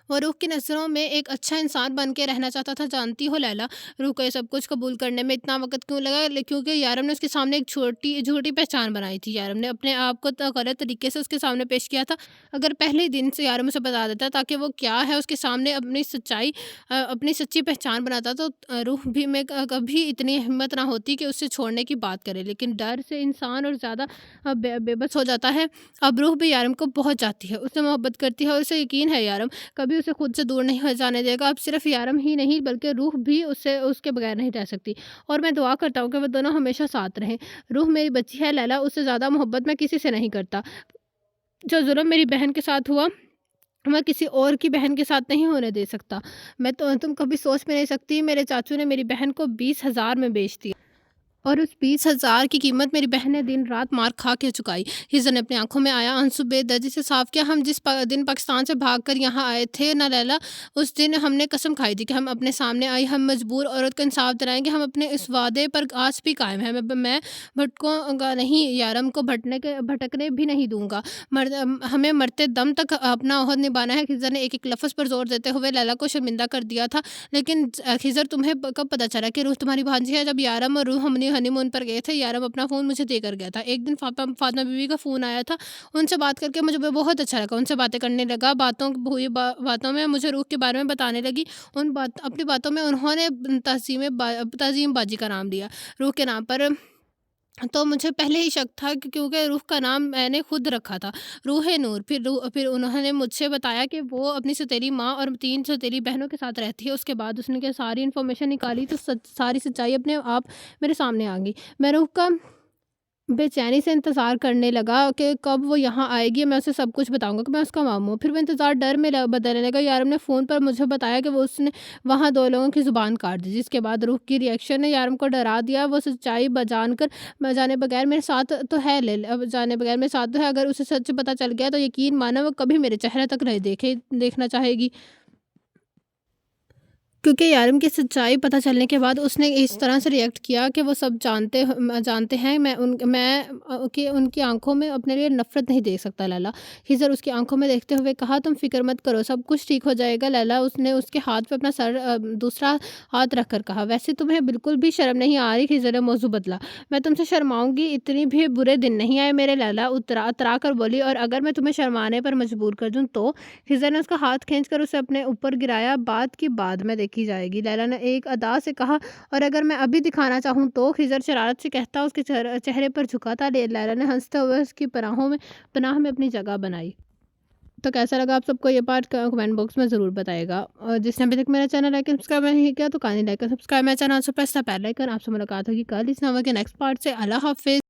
वो रूह की नज़रों में एक अच्छा इंसान बन के रहना चाहता था। जानती हो लैला, रूह को ये सब कुछ कबूल करने में इतना वक़्त क्यों लगा? क्योंकि यारम ने उसके सामने एक झूठी पहचान बनाई थी। यारम ने अपने आप को गलत तरीके से उसके सामने पेश किया था। अगर पहले ही दिन से यारम उसे बता देता ताकि वो क्या है, उसके सामने अपनी सच्ची पहचान बनाता, तो रूह भी में कभी इतनी हिम्मत ना होती कि उससे छोड़ने की बात करे। लेकिन डर से इंसान और ज़्यादा बेबस हो जाता है। अब रूह भी यारम को बहुत चाहती है, उससे मोहब्बत करती है और उसे यकीन है यारम कभी उसे खुद से दूर नहीं हो जाने देगा। अब सिर्फ यारम ही नहीं, बल्कि रूह भी उसके बगैर नहीं रह सकती। और मैं दुआ करता हूँ कि वो दोनों हमेशा साथ रहें। रूह मेरी बच्ची है लैला, उससे ज़्यादा मोहब्बत मैं किसी से नहीं करता। जो जुल्म मेरी बहन के साथ हुआ, मैं किसी और की बहन के साथ नहीं होने दे सकता। तुम कभी सोच भी नहीं सकती, मेरे चाचू ने मेरी बहन को 20,000 में बेच दिया। और उस 20,000 की कीमत मेरी बहन ने दिन-रात मार खा के चुकाई। हिज़र ने अपनी आँखों में आया आंसू बेदर्दी से साफ किया, हम जिस दिन पाकिस्तान से भागकर यहाँ आए थे ना लैला, उस दिन हमने कसम खाई थी कि हम अपने सामने आई हम मजबूर औरत को इंसाफ दिलाएँगे। हम अपने इस वादे पर आज भी कायम हैं। मैं भटकूँगा नहीं, यारम को भटकने भी नहीं दूँगा। हमें मरते दम तक अपना ओहद निभाना है। खिज़र ने एक-एक लफ़्ज़ पर ज़ोर देते हुए लैला को शर्मिंदा कर दिया था। लेकिन खिज़र, तुम्हें कब पता चला कि रूह तुम्हारी भांजी है? जब यारम और रूह हमने हनीमून पर गए थे, यारम अपना फ़ोन मुझे देकर गया था। एक दिन फ़ातिमा बीवी का फ़ोन आया था, उनसे बात करके मुझे बहुत अच्छा लगा। उनसे बातें करने लगा, बातों में मुझे रूह के बारे में बताने लगी। अपनी बातों में उन्होंने तज़ीम बाजी का नाम लिया, रूह के नाम पर। तो मुझे पहले ही शक था कि क्योंकि रूह का नाम मैंने खुद रखा था, रूह-ए-नूर। फिर उन्होंने मुझसे बताया कि वो अपनी सौतेली माँ और 3 सौतेली बहनों के साथ रहती है। उसके बाद उसने क्या सारी इन्फॉर्मेशन निकाली, तो सारी सच्चाई अपने आप मेरे सामने आ गई। मैं रूह का बेचैनी से इंतज़ार करने लगा कि कब वो यहाँ आएगी, मैं उसे सब कुछ बताऊँगा कि मैं उसका मामू हूँ। फिर वो इंतज़ार डर में बदलने लगा। यारम ने फ़ोन पर मुझे बताया कि वो उसने वहाँ 2 लोगों की ज़ुबान काट दी, जिसके बाद रूह की रिएक्शन ने यारम को डरा दिया। वो सच्चाई जाने बगैर मेरे साथ तो है जाने बगैर मेरे साथ तो है। अगर उसे सच पता चल गया तो यकीन मानो वो कभी मेरे चेहरे तक नहीं देखना चाहेगी। क्योंकि यारम की सच्चाई पता चलने के बाद उसने इस तरह से रिएक्ट किया कि वो सब जानते हैं, कि उनकी आँखों में अपने लिए नफ़रत नहीं देख सकता लैला। खिज़र उसकी आँखों में देखते हुए कहा, तुम फ़िक्र मत करो, सब कुछ ठीक हो जाएगा लैला। उसने उसके हाथ पे अपना दूसरा हाथ रख कर कहा, वैसे तुम्हें बिल्कुल भी शर्म नहीं आ रही? खिज़र ने मौज़ू बदला। मैं तुमसे शर्माऊँगी? इतनी भी बुरे दिन नहीं आए मेरे लैला, अतरा कर बोली। और अगर मैं तुम्हें शर्माने पर मजबूर कर दूँ तो? खिज़र ने उसका हाथ खींचकर उसे अपने ऊपर गिराया। बात की बाद में देखी जाएगी, लैला ने एक अदा से कहा। और अगर मैं अभी दिखाना चाहूँ तो? खिज़र शरारत से कहता उसके चेहरे पर झुका था। लैला ने हंसते हुए उसकी पनाह में अपनी जगह बनाई। तो कैसा लगा आप सबको ये पार्ट? कमेंट बॉक्स में ज़रूर बताइएगा। और जिसने अभी तक मेरा चैनल लाइक एंड सब्सक्राइब नहीं किया तो काइंडली लाइक और सब्सक्राइब मेरा channel. Press the bell icon. आपसे मुलाकात होगी कल इस नंबर के नेक्स्ट पार्ट से। अल्लाह हाफ़िज़।